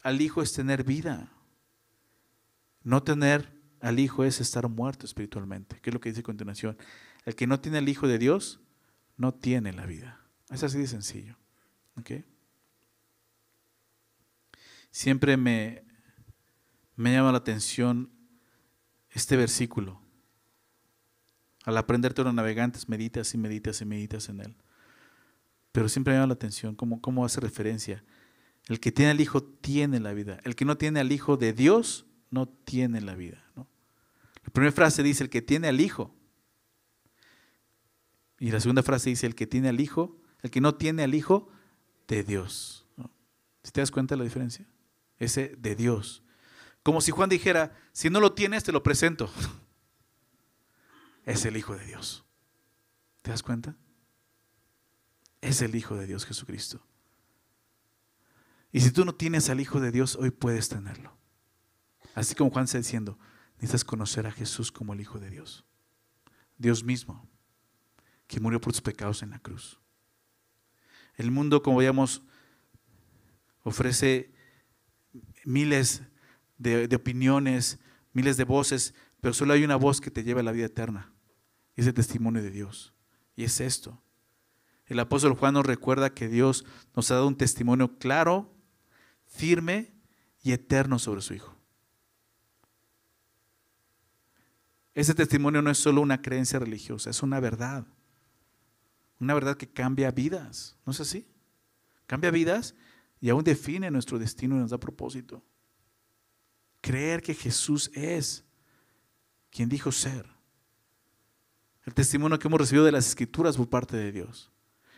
al Hijo es tener vida. No tener al Hijo es estar muerto espiritualmente, que es lo que dice a continuación. El que no tiene al Hijo de Dios, no tiene la vida. Es así de sencillo. ¿Okay? Siempre me llama la atención este versículo. Al aprender todos los navegantes, meditas y meditas y meditas en él. Pero siempre me llama la atención cómo hace referencia. El que tiene al Hijo tiene la vida. El que no tiene al Hijo de Dios no tiene la vida, ¿no? La primera frase dice: el que tiene al Hijo. Y la segunda frase dice: el que tiene al Hijo, el que no tiene al Hijo de Dios, ¿no? ¿Sí te das cuenta de la diferencia? Ese de Dios. Como si Juan dijera: si no lo tienes, te lo presento. Es el Hijo de Dios. ¿Te das cuenta? Es el Hijo de Dios, Jesucristo. Y si tú no tienes al Hijo de Dios, hoy puedes tenerlo. Así como Juan está diciendo, necesitas conocer a Jesús como el Hijo de Dios. Dios mismo, que murió por tus pecados en la cruz. El mundo, como veíamos, ofrece miles de opiniones, miles de voces pero solo hay una voz que te lleva a la vida eterna. Y es el testimonio de Dios. Y es esto. El apóstol Juan nos recuerda que Dios nos ha dado un testimonio claro, firme y eterno sobre su Hijo. Ese testimonio no es solo una creencia religiosa, es una verdad. Una verdad que cambia vidas, ¿no es así? Cambia vidas y aún define nuestro destino y nos da propósito. Creer que Jesús es quien dijo ser. El testimonio que hemos recibido de las Escrituras por parte de Dios.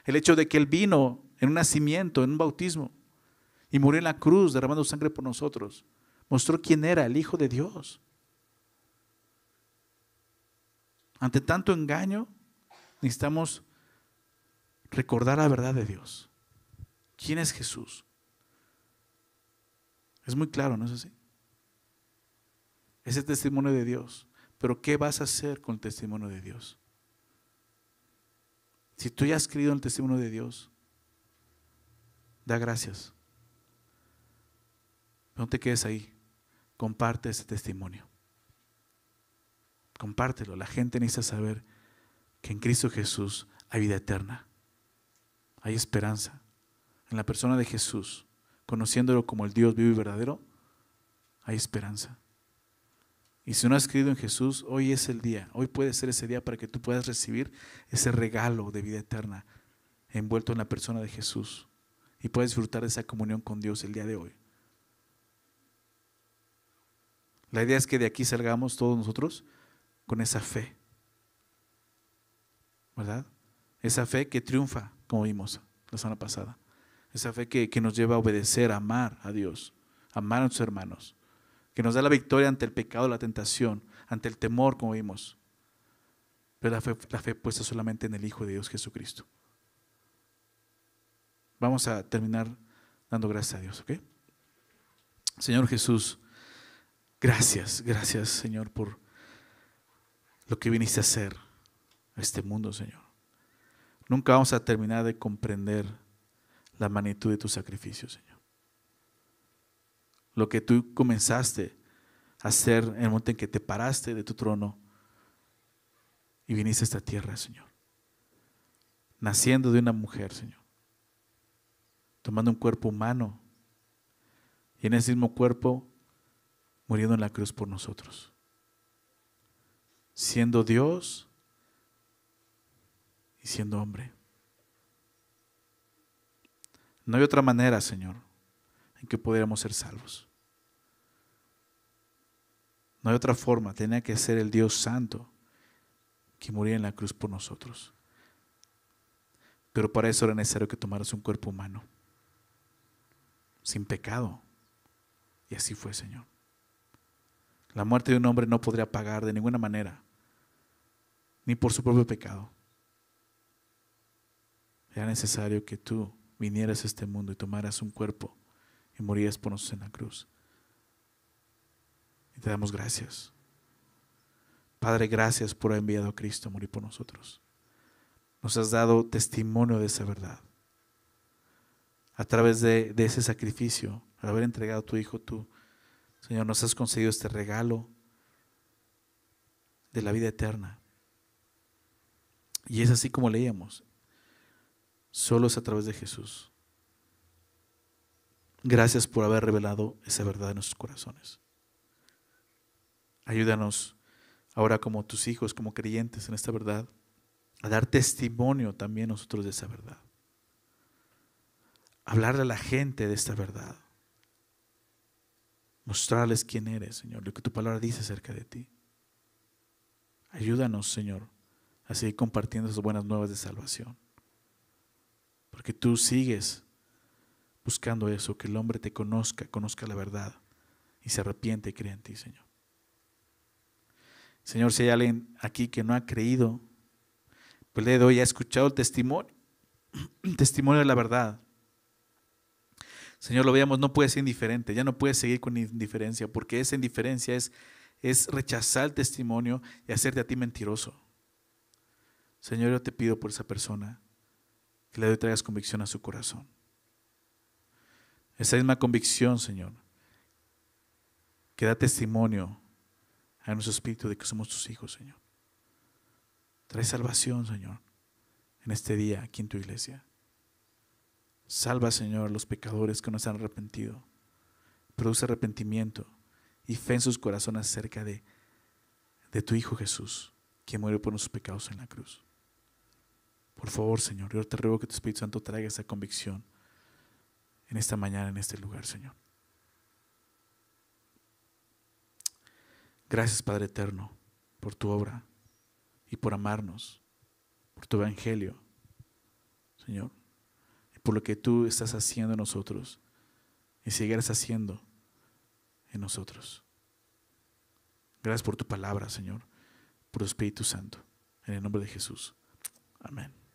El hecho de que Él vino en un nacimiento, en un bautismo, y murió en la cruz derramando sangre por nosotros. Mostró quién era, el Hijo de Dios. Ante tanto engaño, necesitamos recordar la verdad de Dios. ¿Quién es Jesús? Es muy claro, ¿no es así? Es el testimonio de Dios. Pero ¿qué vas a hacer con el testimonio de Dios? Si tú ya has creído en el testimonio de Dios, da gracias. No te quedes ahí. Comparte ese testimonio. Compártelo. La gente necesita saber que en Cristo Jesús hay vida eterna. Hay esperanza. En la persona de Jesús, conociéndolo como el Dios vivo y verdadero, hay esperanza. Y si no has creído en Jesús, hoy es el día. Hoy puede ser ese día para que tú puedas recibir ese regalo de vida eterna envuelto en la persona de Jesús y puedas disfrutar de esa comunión con Dios el día de hoy. La idea es que de aquí salgamos todos nosotros con esa fe, ¿verdad? Esa fe que triunfa, como vimos la semana pasada. Esa fe que nos lleva a obedecer, a amar a Dios, a amar a nuestros hermanos, que nos da la victoria ante el pecado, la tentación, ante el temor, como vimos. Pero la fe puesta solamente en el Hijo de Dios, Jesucristo. Vamos a terminar dando gracias a Dios, ¿ok? Señor Jesús, gracias, Señor, por lo que viniste a hacer a este mundo, Señor. Nunca vamos a terminar de comprender la magnitud de tu sacrificio, Señor. Lo que tú comenzaste a hacer en el momento en que te paraste de tu trono y viniste a esta tierra, Señor. Naciendo de una mujer, Señor. Tomando un cuerpo humano y en ese mismo cuerpo muriendo en la cruz por nosotros. Siendo Dios y siendo hombre. No hay otra manera, Señor, en que pudiéramos ser salvos. No hay otra forma. Tenía que ser el Dios Santo que muriera en la cruz por nosotros. Pero para eso era necesario que tomaras un cuerpo humano, sin pecado. Y así fue, Señor. La muerte de un hombre no podría pagar de ninguna manera, ni por su propio pecado. Era necesario que tú vinieras a este mundo y tomaras un cuerpo y murieras por nosotros en la cruz. Y te damos gracias. Padre, gracias por haber enviado a Cristo a morir por nosotros. Nos has dado testimonio de esa verdad. A través de ese sacrificio, al haber entregado a tu Hijo, tú, Señor, nos has concedido este regalo de la vida eterna. Y es así como leíamos. Solo es a través de Jesús. Gracias por haber revelado esa verdad en nuestros corazones. Ayúdanos ahora como tus hijos, como creyentes en esta verdad, a dar testimonio también nosotros de esa verdad. Hablarle a la gente de esta verdad. Mostrarles quién eres, Señor, lo que tu palabra dice acerca de ti. Ayúdanos, Señor, a seguir compartiendo esas buenas nuevas de salvación. Porque tú sigues buscando eso, que el hombre te conozca la verdad y se arrepiente y cree en ti, Señor. Señor, si hay alguien aquí que no ha creído, pues le doy, ha escuchado el testimonio de la verdad. Señor, lo veamos, no puede ser indiferente, ya no puede seguir con indiferencia, porque esa indiferencia es rechazar el testimonio y hacerte a ti mentiroso. Señor, yo te pido por esa persona que le traigas convicción a su corazón. Esa misma convicción, Señor, que da testimonio a nuestro espíritu de que somos tus hijos, Señor. Trae salvación, Señor, en este día aquí en tu iglesia. Salva, Señor, a los pecadores que no se han arrepentido. Produce arrepentimiento y fe en sus corazones acerca de tu Hijo Jesús, que murió por nuestros pecados en la cruz. Por favor, Señor, yo te ruego que tu Espíritu Santo traiga esa convicción en esta mañana, en este lugar, Señor. Gracias, Padre eterno, por tu obra y por amarnos, por tu evangelio, Señor, y por lo que tú estás haciendo en nosotros y seguirás haciendo en nosotros. Gracias por tu palabra, Señor, por tu Espíritu Santo, en el nombre de Jesús. Amén.